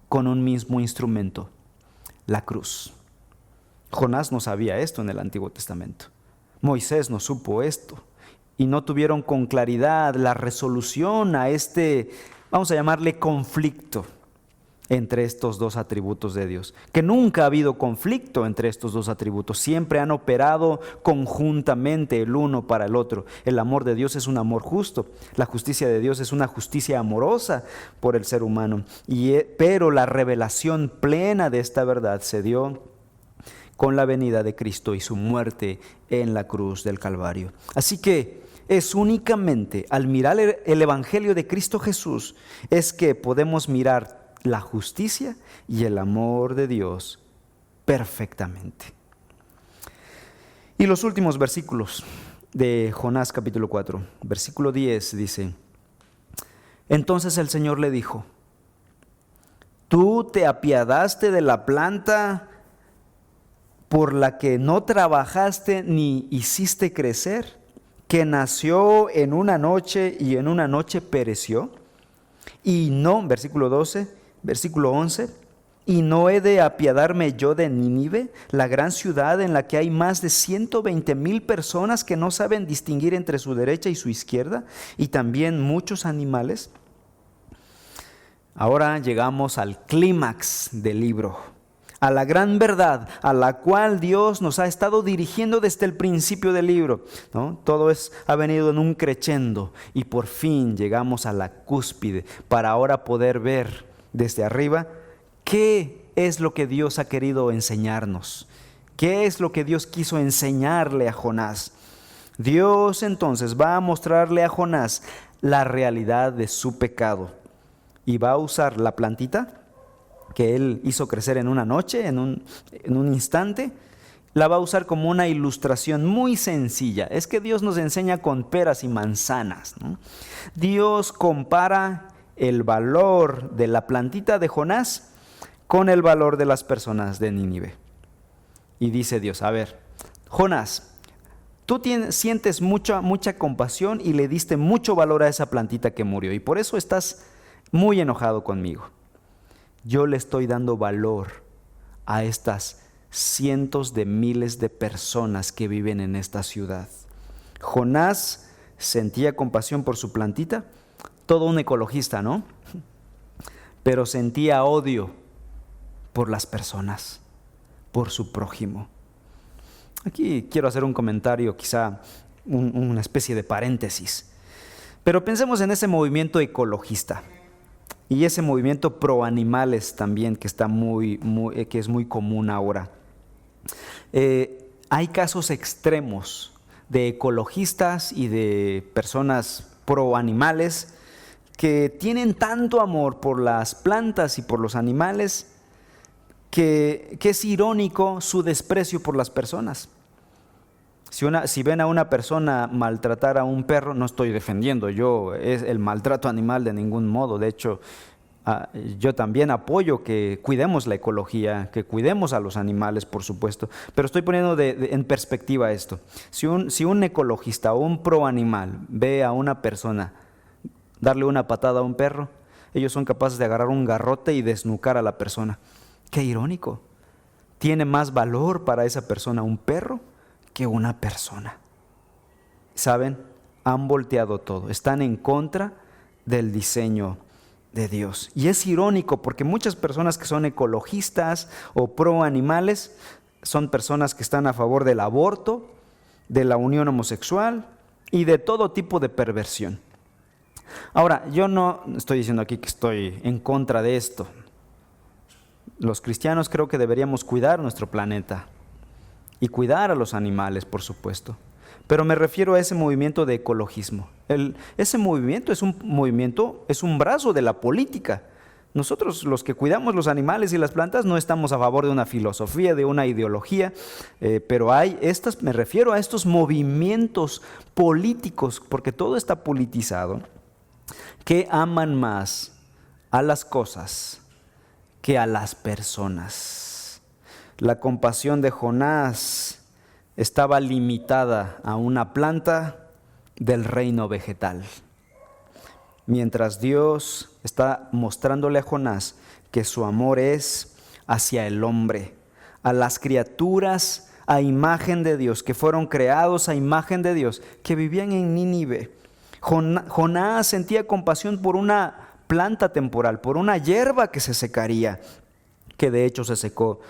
con un mismo instrumento, la cruz. Jonás no sabía esto en el Antiguo Testamento. Moisés no supo esto. Y no tuvieron con claridad la resolución a este, vamos a llamarle conflicto entre estos dos atributos de Dios. Que nunca ha habido conflicto entre estos dos atributos. Siempre han operado conjuntamente el uno para el otro. El amor de Dios es un amor justo. La justicia de Dios es una justicia amorosa por el ser humano. Pero la revelación plena de esta verdad se dio con la venida de Cristo y su muerte en la cruz del Calvario. Así que es únicamente al mirar el Evangelio de Cristo Jesús es que podemos mirar la justicia y el amor de Dios perfectamente. Y los últimos versículos de Jonás capítulo 4, versículo 10 dice, entonces el Señor le dijo, tú te apiadaste de la planta por la que no trabajaste ni hiciste crecer, que nació en una noche y en una noche pereció. Y no, versículo 12, Versículo 11. ¿Y no he de apiadarme yo de Nínive, la gran ciudad en la que hay más de 120,000 personas que no saben distinguir entre su derecha y su izquierda, y también muchos animales? Ahora llegamos al clímax del libro, a la gran verdad a la cual Dios nos ha estado dirigiendo desde el principio del libro, ¿no? Todo ha venido en un crescendo y por fin llegamos a la cúspide para ahora poder ver desde arriba qué es lo que Dios ha querido enseñarnos, qué es lo que Dios quiso enseñarle a Jonás. Dios entonces va a mostrarle a Jonás la realidad de su pecado y va a usar la plantita que él hizo crecer en una noche, en un instante, la va a usar como una ilustración muy sencilla. Es que Dios nos enseña con peras y manzanas, ¿no? Dios compara el valor de la plantita de Jonás con el valor de las personas de Nínive. Y dice Dios, a ver, Jonás, tú sientes mucha compasión y le diste mucho valor a esa plantita que murió, y por eso estás muy enojado conmigo. Yo le estoy dando valor a estas cientos de miles de personas que viven en esta ciudad. Jonás sentía compasión por su plantita, todo un ecologista, ¿no? Pero sentía odio por las personas, por su prójimo. Aquí quiero hacer un comentario, quizá una especie de paréntesis. Pero pensemos en ese movimiento ecologista. Y ese movimiento pro animales también que es muy común ahora. Hay casos extremos de ecologistas y de personas pro animales que tienen tanto amor por las plantas y por los animales que es irónico su desprecio por las personas. Si ven a una persona maltratar a un perro, no estoy defendiendo yo el maltrato animal de ningún modo. De hecho, yo también apoyo que cuidemos la ecología, que cuidemos a los animales, por supuesto. Pero estoy poniendo en perspectiva esto. Si un ecologista o un pro animal ve a una persona darle una patada a un perro, ellos son capaces de agarrar un garrote y desnucar a la persona. Qué irónico. Tiene más valor para esa persona un perro que una persona. ¿Saben? Han volteado todo. Están en contra del diseño de Dios. Y es irónico porque muchas personas que son ecologistas o pro animales son personas que están a favor del aborto, de la unión homosexual y de todo tipo de perversión. Ahora, yo no estoy diciendo aquí que estoy en contra de esto. Los cristianos creo que deberíamos cuidar nuestro planeta y cuidar a los animales, por supuesto. Pero me refiero a ese movimiento de ecologismo. Ese movimiento es un brazo de la política. Nosotros, los que cuidamos los animales y las plantas, no estamos a favor de una filosofía, de una ideología, pero me refiero a estos movimientos políticos, porque todo está politizado, que aman más a las cosas que a las personas. La compasión de Jonás estaba limitada a una planta del reino vegetal, mientras Dios está mostrándole a Jonás que su amor es hacia el hombre, a las criaturas a imagen de Dios, que fueron creados a imagen de Dios, que vivían en Nínive. Jonás sentía compasión por una planta temporal, por una hierba que se secaría, que de hecho se secó,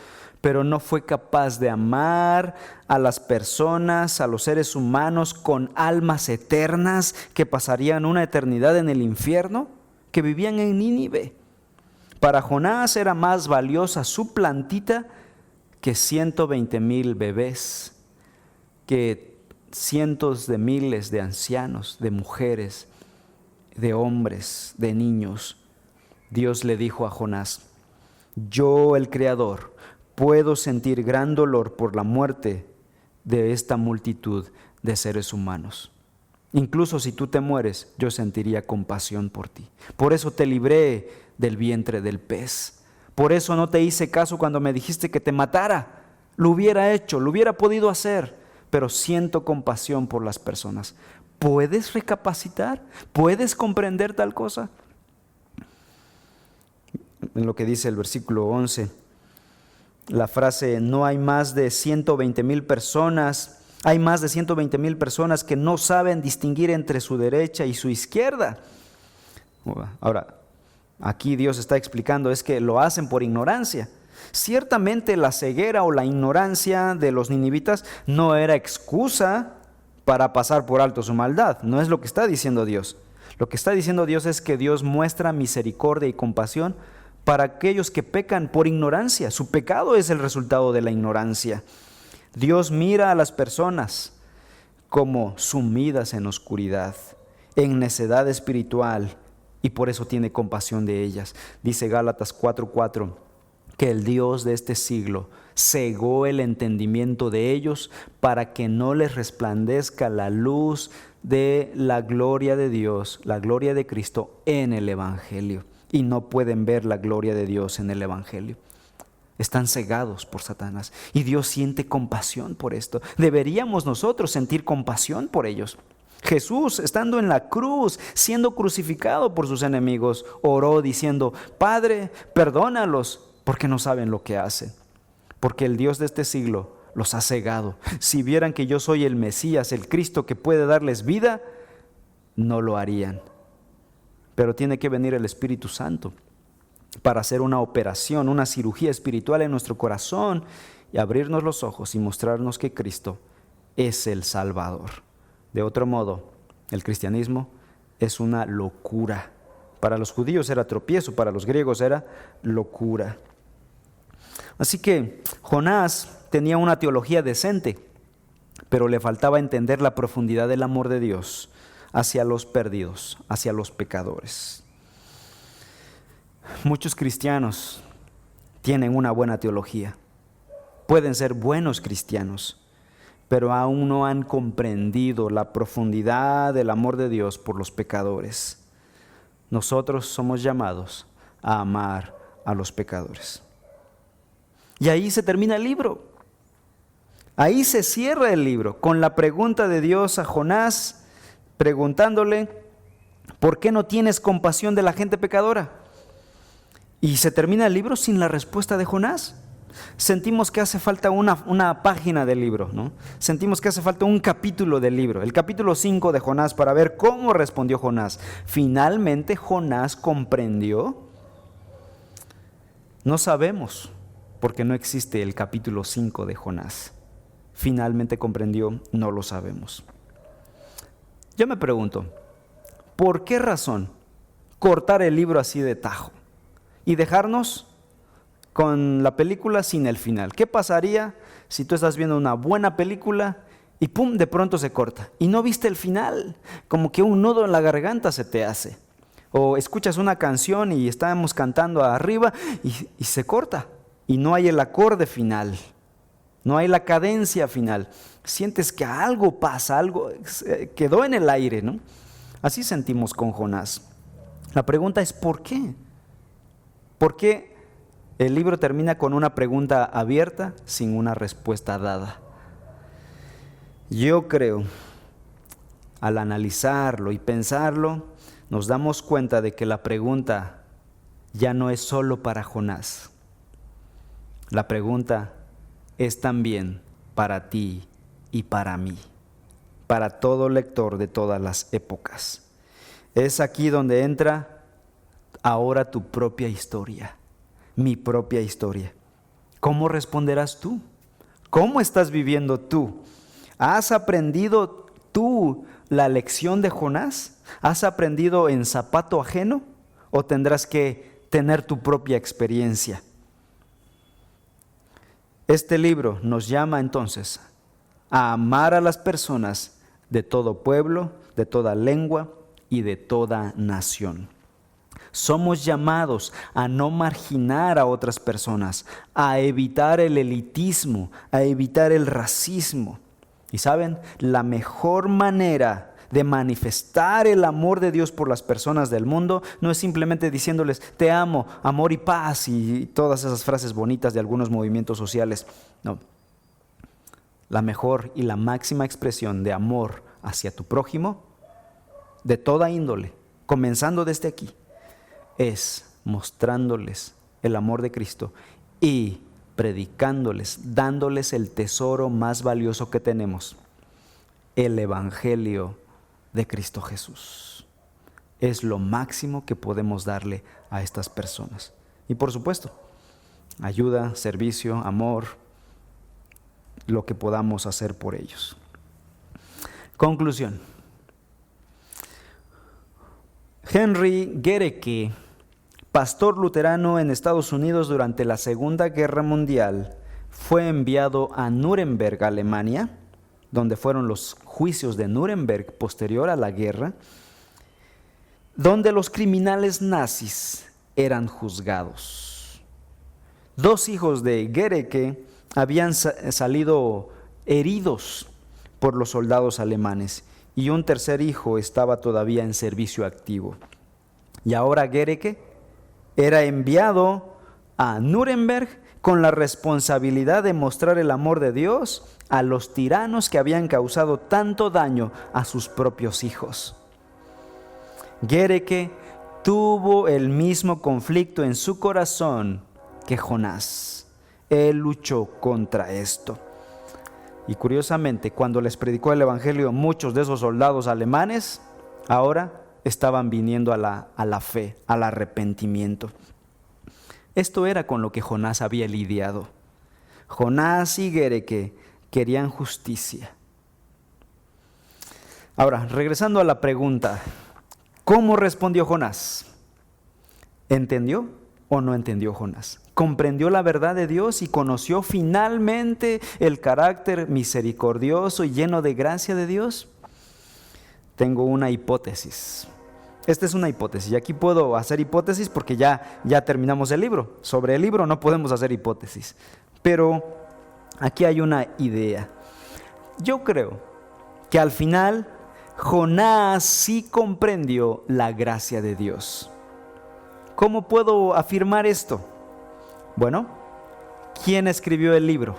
pero no fue capaz de amar a las personas, a los seres humanos con almas eternas que pasarían una eternidad en el infierno, que vivían en Nínive. Para Jonás era más valiosa su plantita que 120,000 bebés, que cientos de miles de ancianos, de mujeres, de hombres, de niños. Dios le dijo a Jonás: yo, el Creador, puedo sentir gran dolor por la muerte de esta multitud de seres humanos. Incluso si tú te mueres, yo sentiría compasión por ti. Por eso te libré del vientre del pez. Por eso no te hice caso cuando me dijiste que te matara. Lo hubiera hecho, lo hubiera podido hacer, pero siento compasión por las personas. ¿Puedes recapacitar? ¿Puedes comprender tal cosa? en lo que dice el versículo 11. La frase, no hay más de 120,000 personas, hay más de 120,000 personas que no saben distinguir entre su derecha y su izquierda. Ahora, aquí Dios está explicando, es que lo hacen por ignorancia. Ciertamente la ceguera o la ignorancia de los ninivitas no era excusa para pasar por alto su maldad. No es lo que está diciendo Dios. Lo que está diciendo Dios es que Dios muestra misericordia y compasión para aquellos que pecan por ignorancia. Su pecado es el resultado de la ignorancia. Dios mira a las personas como sumidas en oscuridad, en necedad espiritual, y por eso tiene compasión de ellas. Dice Gálatas 4:4 que el Dios de este siglo cegó el entendimiento de ellos para que no les resplandezca la luz de la gloria de Dios, la gloria de Cristo en el Evangelio. Y no pueden ver la gloria de Dios en el Evangelio. Están cegados por Satanás y Dios siente compasión por esto. Deberíamos nosotros sentir compasión por ellos. Jesús, estando en la cruz, siendo crucificado por sus enemigos, oró diciendo, Padre, perdónalos porque no saben lo que hacen. Porque el Dios de este siglo los ha cegado. Si vieran que yo soy el Mesías, el Cristo que puede darles vida, no lo harían. Pero tiene que venir el Espíritu Santo para hacer una operación, una cirugía espiritual en nuestro corazón y abrirnos los ojos y mostrarnos que Cristo es el Salvador. De otro modo, el cristianismo es una locura. Para los judíos era tropiezo, para los griegos era locura. Así que Jonás tenía una teología decente, pero le faltaba entender la profundidad del amor de Dios hacia los perdidos, hacia los pecadores. Muchos cristianos tienen una buena teología, pueden ser buenos cristianos, pero aún no han comprendido la profundidad del amor de Dios por los pecadores. Nosotros somos llamados a amar a los pecadores. Y ahí se termina el libro. Ahí se cierra el libro con la pregunta de Dios a Jonás, preguntándole, ¿por qué no tienes compasión de la gente pecadora? Y se termina el libro sin la respuesta de Jonás. Sentimos que hace falta una página del libro, ¿no? Sentimos que hace falta un capítulo del libro, el capítulo 5 de Jonás, para ver cómo respondió Jonás. ¿Finalmente Jonás comprendió? No sabemos, porque no existe el capítulo 5 de Jonás. ¿Finalmente comprendió? No lo sabemos. Yo me pregunto, ¿por qué razón cortar el libro así de tajo y dejarnos con la película sin el final? ¿Qué pasaría si tú estás viendo una buena película y pum, de pronto se corta y no viste el final? Como que un nudo en la garganta se te hace. O escuchas una canción y estamos cantando arriba y se corta y no hay el acorde final, no hay la cadencia final. Sientes que algo pasa, algo quedó en el aire, ¿no? Así sentimos con Jonás. La pregunta es ¿por qué? ¿Por qué el libro termina con una pregunta abierta sin una respuesta dada? Yo creo, al analizarlo y pensarlo, nos damos cuenta de que la pregunta ya no es solo para Jonás. La pregunta es también para ti y para mí, para todo lector de todas las épocas. Es aquí donde entra ahora tu propia historia, mi propia historia. ¿Cómo responderás tú? ¿Cómo estás viviendo tú? ¿Has aprendido tú la lección de Jonás? ¿Has aprendido en zapato ajeno o tendrás que tener tu propia experiencia? Este libro nos llama entonces a amar a las personas de todo pueblo, de toda lengua y de toda nación. Somos llamados a no marginar a otras personas, a evitar el elitismo, a evitar el racismo. Y saben, la mejor manera de manifestar el amor de Dios por las personas del mundo no es simplemente diciéndoles te amo, amor y paz y todas esas frases bonitas de algunos movimientos sociales. No. La mejor y la máxima expresión de amor hacia tu prójimo, de toda índole, comenzando desde aquí, es mostrándoles el amor de Cristo y predicándoles, dándoles el tesoro más valioso que tenemos, el Evangelio de Cristo Jesús. Es lo máximo que podemos darle a estas personas. Y por supuesto, ayuda, servicio, amor, lo que podamos hacer por ellos. Conclusión. Henry Gericke, pastor luterano en Estados Unidos durante la Segunda Guerra Mundial, fue enviado a Nuremberg, Alemania, donde fueron los juicios de Nuremberg posterior a la guerra, donde los criminales nazis eran juzgados. 2 hijos de Gericke habían salido heridos por los soldados alemanes y un tercer hijo estaba todavía en servicio activo. Y ahora Gericke era enviado a Nuremberg con la responsabilidad de mostrar el amor de Dios a los tiranos que habían causado tanto daño a sus propios hijos. Gericke tuvo el mismo conflicto en su corazón que Jonás. Él luchó contra esto. Y curiosamente, cuando les predicó el Evangelio, muchos de esos soldados alemanes ahora estaban viniendo a la fe, al arrepentimiento. Esto era con lo que Jonás había lidiado. Jonás y Gericke querían justicia. Ahora, regresando a la pregunta, ¿cómo respondió Jonás? ¿Entendió o no entendió Jonás? ¿Comprendió la verdad de Dios y conoció finalmente el carácter misericordioso y lleno de gracia de Dios? Tengo una hipótesis. Esta es una hipótesis y aquí puedo hacer hipótesis porque ya terminamos el libro. Sobre el libro no podemos hacer hipótesis, pero aquí hay una idea. Yo creo que al final Jonás sí comprendió la gracia de Dios. ¿Cómo puedo afirmar esto? Bueno, ¿quién escribió el libro?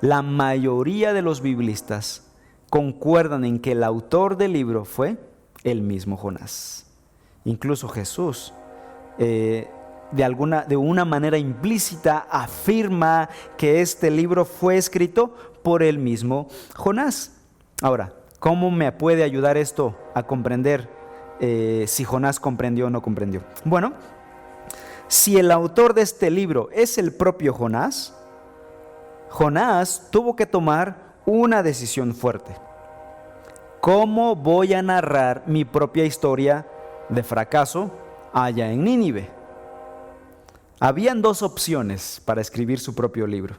La mayoría de los biblistas concuerdan en que el autor del libro fue el mismo Jonás. Incluso Jesús, de una manera implícita, afirma que este libro fue escrito por el mismo Jonás. Ahora, ¿cómo me puede ayudar esto a comprender si Jonás comprendió o no comprendió? Bueno, si el autor de este libro es el propio Jonás, Jonás tuvo que tomar una decisión fuerte. ¿Cómo voy a narrar mi propia historia de fracaso allá en Nínive? Habían 2 opciones para escribir su propio libro.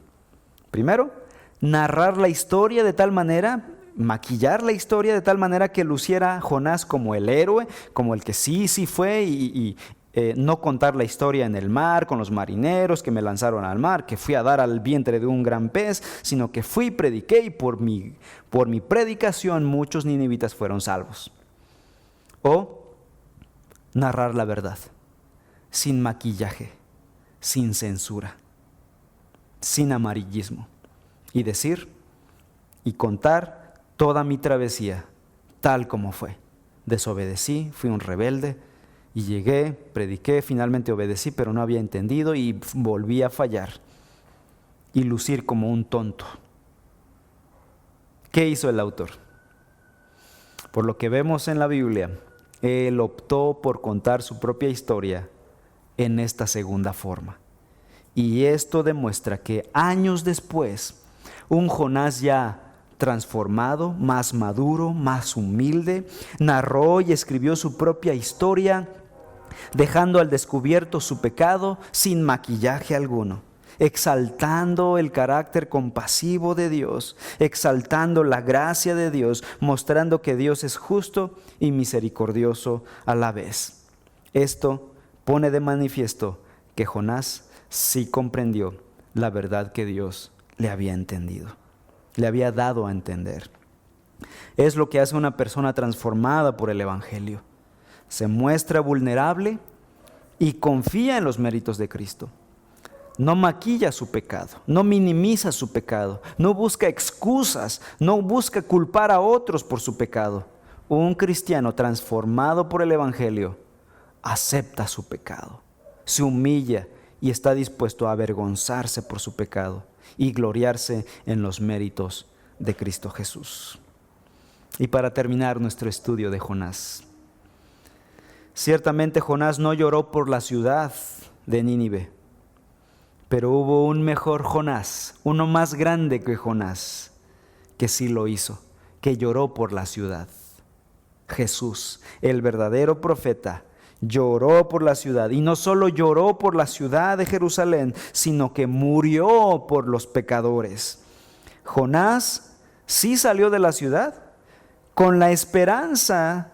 Primero, narrar la historia de tal manera, maquillar la historia de tal manera que luciera Jonás como el héroe, como el que sí fue y no contar la historia en el mar con los marineros que me lanzaron al mar, que fui a dar al vientre de un gran pez, sino que fui, prediqué y por mi predicación muchos ninivitas fueron salvos. O narrar la verdad, sin maquillaje, sin censura, sin amarillismo, y decir y contar toda mi travesía tal como fue. Desobedecí, fui un rebelde, y llegué, prediqué, finalmente obedecí, pero no había entendido y volví a fallar y lucir como un tonto. ¿Qué hizo el autor? Por lo que vemos en la Biblia, él optó por contar su propia historia en esta segunda forma. Y esto demuestra que años después, un Jonás ya transformado, más maduro, más humilde, narró y escribió su propia historia, dejando al descubierto su pecado sin maquillaje alguno, exaltando el carácter compasivo de Dios, exaltando la gracia de Dios, mostrando que Dios es justo y misericordioso a la vez. Esto pone de manifiesto que Jonás sí comprendió la verdad que Dios le había entendido, le había dado a entender. Es lo que hace una persona transformada por el Evangelio. Se muestra vulnerable y confía en los méritos de Cristo. No maquilla su pecado, no minimiza su pecado, no busca excusas, no busca culpar a otros por su pecado. Un cristiano transformado por el Evangelio acepta su pecado, se humilla y está dispuesto a avergonzarse por su pecado y gloriarse en los méritos de Cristo Jesús. Y para terminar nuestro estudio de Jonás, ciertamente Jonás no lloró por la ciudad de Nínive, pero hubo un mejor Jonás, uno más grande que Jonás, que sí lo hizo, que lloró por la ciudad. Jesús, el verdadero profeta, lloró por la ciudad, y no solo lloró por la ciudad de Jerusalén, sino que murió por los pecadores. Jonás sí salió de la ciudad con la esperanza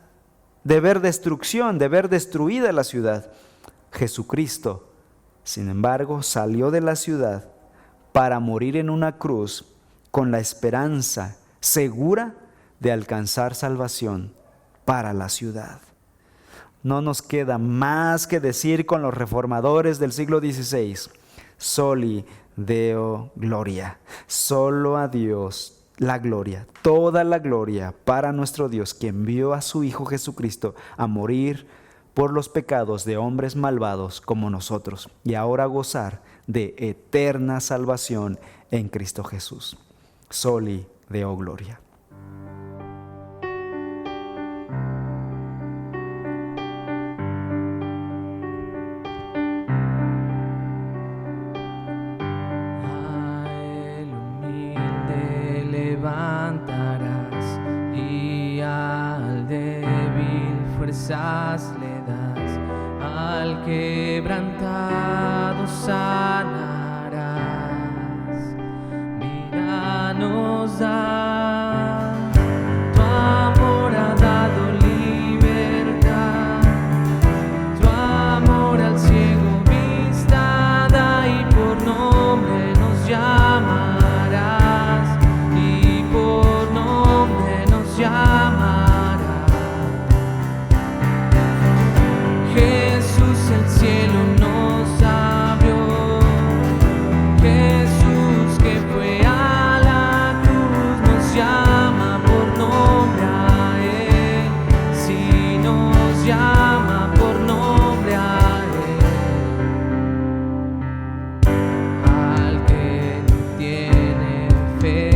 de ver destrucción, de ver destruida la ciudad. Jesucristo, sin embargo, salió de la ciudad para morir en una cruz con la esperanza segura de alcanzar salvación para la ciudad. No nos queda más que decir con los reformadores del siglo XVI: Soli Deo Gloria. Solo a Dios la gloria, toda la gloria para nuestro Dios, que envió a su Hijo Jesucristo a morir por los pecados de hombres malvados como nosotros, y ahora gozar de eterna salvación en Cristo Jesús. Soli Deo Gloria. Levantarás y al débil fuerzas le das, al quebrantado sanarás, vida nos da, tu amor ha dado libertad, tu amor al ciego vista da y por nombre nos llamarás. Jesús el cielo nos abrió, Jesús que fue a la cruz nos llama por nombre a Él, si nos llama por nombre a Él, al que no tiene fe.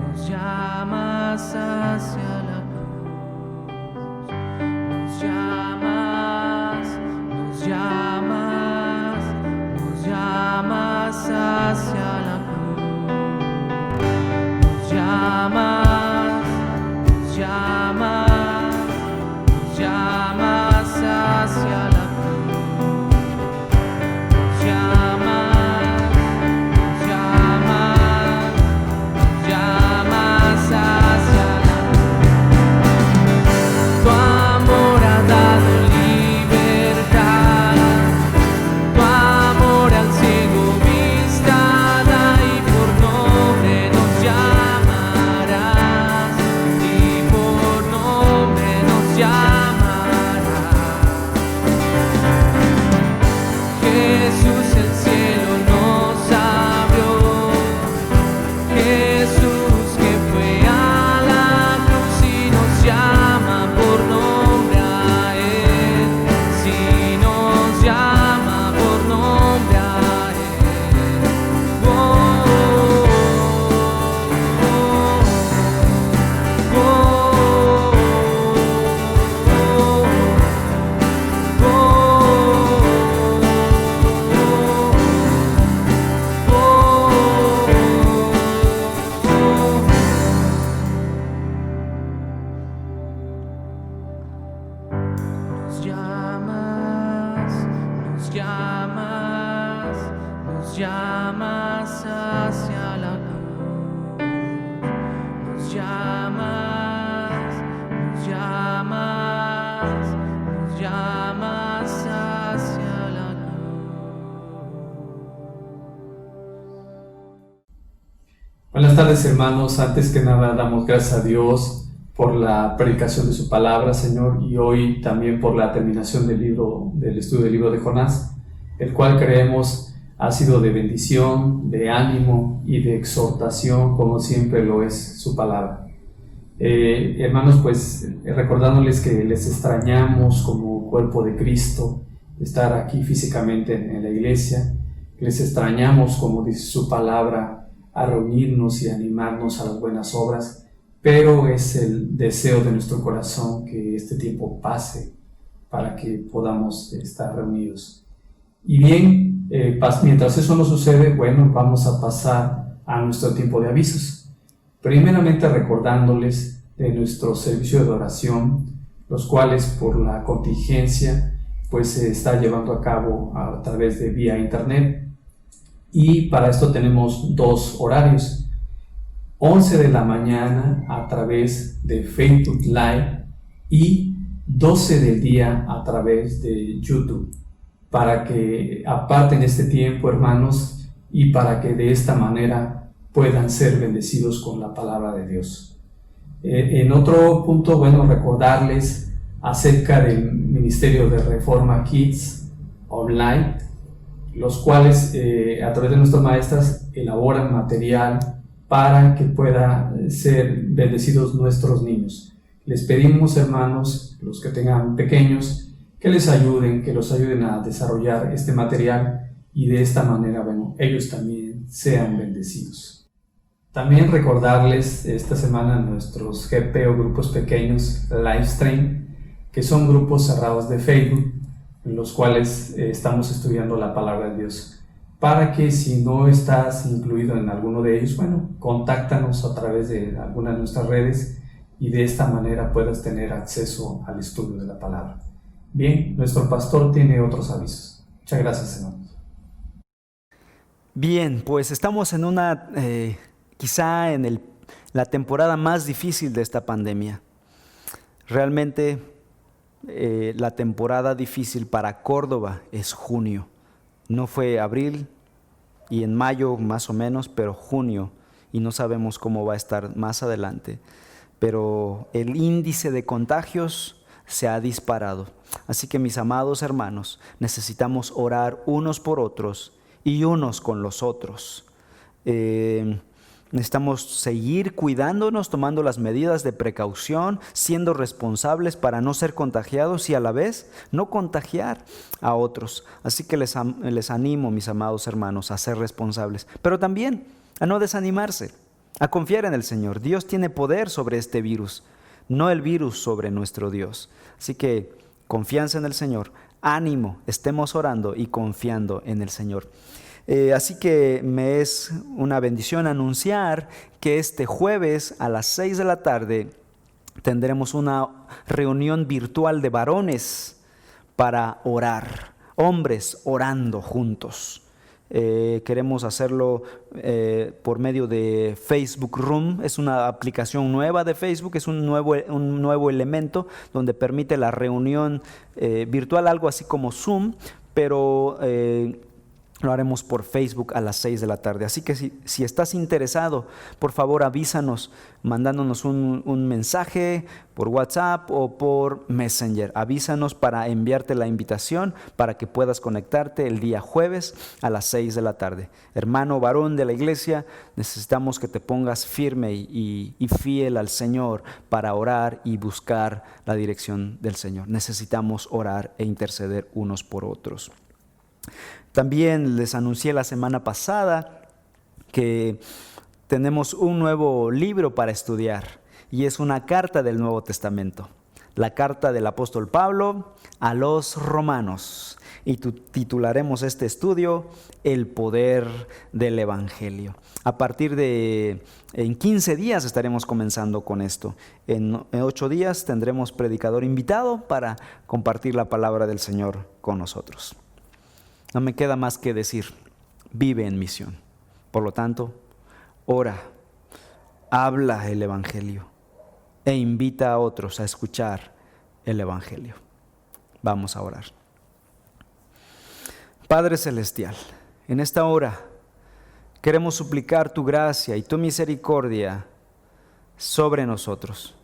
Nos llamas hacia la cruz, nos llamas hacia la cruz, nos llamas hacia la llamas hacia la nos llamas hacia la cruz, nos llamas, nos llamas, nos llamas hacia la Buenas tardes, hermanos. Antes que nada damos gracias a Dios por la predicación de su palabra, Señor, y hoy también por la terminación del estudio del libro de Jonás, el cual creemos ha sido de bendición, de ánimo y de exhortación, como siempre lo es su palabra. Hermanos, pues recordándoles que les extrañamos como cuerpo de Cristo, estar aquí físicamente en la iglesia, les extrañamos, como dice su palabra, a reunirnos y animarnos a las buenas obras, pero es el deseo de nuestro corazón que este tiempo pase para que podamos estar reunidos. Y bien, mientras eso no sucede, bueno, vamos a pasar a nuestro tiempo de avisos. Primeramente recordándoles de nuestro servicio de oración, los cuales por la contingencia pues se está llevando a cabo a través de vía internet. Y para esto tenemos dos horarios: 11 de la mañana a través de Facebook Live y 12 del día a través de YouTube, para que aparten este tiempo, hermanos, y para que de esta manera puedan ser bendecidos con la palabra de Dios. En otro punto, bueno, recordarles acerca del Ministerio de Reforma Kids Online, los cuales a través de nuestras maestras elaboran material para que puedan ser bendecidos nuestros niños. Les pedimos, hermanos, los que tengan pequeños, que los ayuden a desarrollar este material y de esta manera, bueno, ellos también sean bendecidos. También recordarles esta semana nuestros GP o grupos pequeños Livestream, que son grupos cerrados de Facebook, en los cuales estamos estudiando la palabra de Dios. Para que si no estás incluido en alguno de ellos, bueno, contáctanos a través de alguna de nuestras redes y de esta manera puedas tener acceso al estudio de la palabra. Bien, nuestro pastor tiene otros avisos. Muchas gracias, hermanos. Bien, pues estamos en quizá en la temporada más difícil de esta pandemia. Realmente la temporada difícil para Córdoba es junio. No fue abril y en mayo más o menos, pero junio, y no sabemos cómo va a estar más adelante. Pero el índice de contagios se ha disparado. Así que, mis amados hermanos, necesitamos orar unos por otros y unos con los otros. Necesitamos seguir cuidándonos, tomando las medidas de precaución, siendo responsables para no ser contagiados y a la vez no contagiar a otros. Así que les animo, mis amados hermanos, a ser responsables, pero también a no desanimarse, a confiar en el Señor. Dios tiene poder sobre este virus, no el virus sobre nuestro Dios. Así que confianza en el Señor, ánimo, estemos orando y confiando en el Señor. Así que me es una bendición anunciar que este jueves a las 6 de la tarde tendremos una reunión virtual de varones para orar, hombres orando juntos. Queremos hacerlo por medio de Facebook Room. Es una aplicación nueva de Facebook, es un nuevo elemento donde permite la reunión virtual, algo así como Zoom, pero lo haremos por Facebook a las 6 de la tarde. Así que si estás interesado, por favor avísanos mandándonos un mensaje por WhatsApp o por Messenger. Avísanos para enviarte la invitación para que puedas conectarte el día jueves a las 6 de la tarde. Hermano varón de la iglesia, necesitamos que te pongas firme y fiel al Señor para orar y buscar la dirección del Señor. Necesitamos orar e interceder unos por otros. También les anuncié la semana pasada que tenemos un nuevo libro para estudiar y es una carta del Nuevo Testamento, la carta del apóstol Pablo a los romanos, y titularemos este estudio El poder del Evangelio. En 15 días estaremos comenzando con esto. En 8 días tendremos predicador invitado para compartir la palabra del Señor con nosotros. No me queda más que decir, vive en misión. Por lo tanto, ora, habla el Evangelio e invita a otros a escuchar el Evangelio. Vamos a orar. Padre Celestial, en esta hora queremos suplicar tu gracia y tu misericordia sobre nosotros.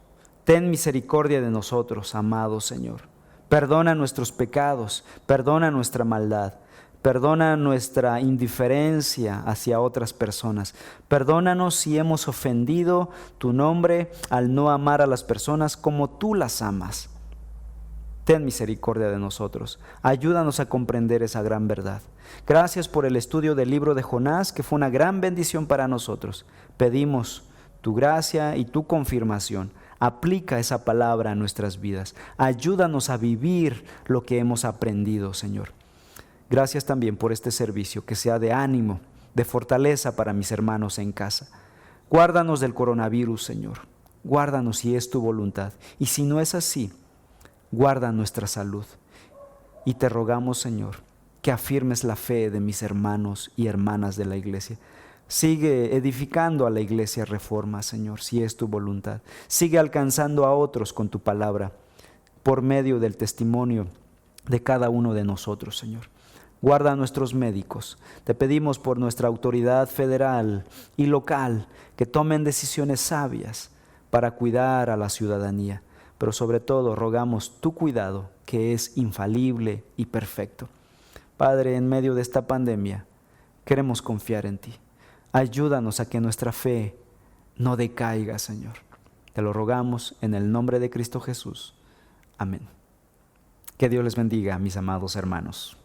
Ten misericordia de nosotros, amado Señor. Perdona nuestros pecados, perdona nuestra maldad, perdona nuestra indiferencia hacia otras personas. Perdónanos si hemos ofendido tu nombre al no amar a las personas como tú las amas. Ten misericordia de nosotros. Ayúdanos a comprender esa gran verdad. Gracias por el estudio del libro de Jonás, que fue una gran bendición para nosotros. Pedimos tu gracia y tu confirmación. Aplica esa palabra a nuestras vidas. Ayúdanos a vivir lo que hemos aprendido, Señor. Gracias también por este servicio, que sea de ánimo, de fortaleza para mis hermanos en casa. Guárdanos del coronavirus, Señor. Guárdanos si es tu voluntad. Y si no es así, guarda nuestra salud. Y te rogamos, Señor, que afirmes la fe de mis hermanos y hermanas de la iglesia. Sigue edificando a la iglesia Reforma, Señor, si es tu voluntad. Sigue alcanzando a otros con tu palabra, por medio del testimonio de cada uno de nosotros, Señor. Guarda a nuestros médicos. Te pedimos por nuestra autoridad federal y local que tomen decisiones sabias para cuidar a la ciudadanía. Pero sobre todo rogamos tu cuidado, que es infalible y perfecto. Padre, en medio de esta pandemia, queremos confiar en ti. Ayúdanos a que nuestra fe no decaiga, Señor. Te lo rogamos en el nombre de Cristo Jesús. Amén. Que Dios les bendiga, mis amados hermanos.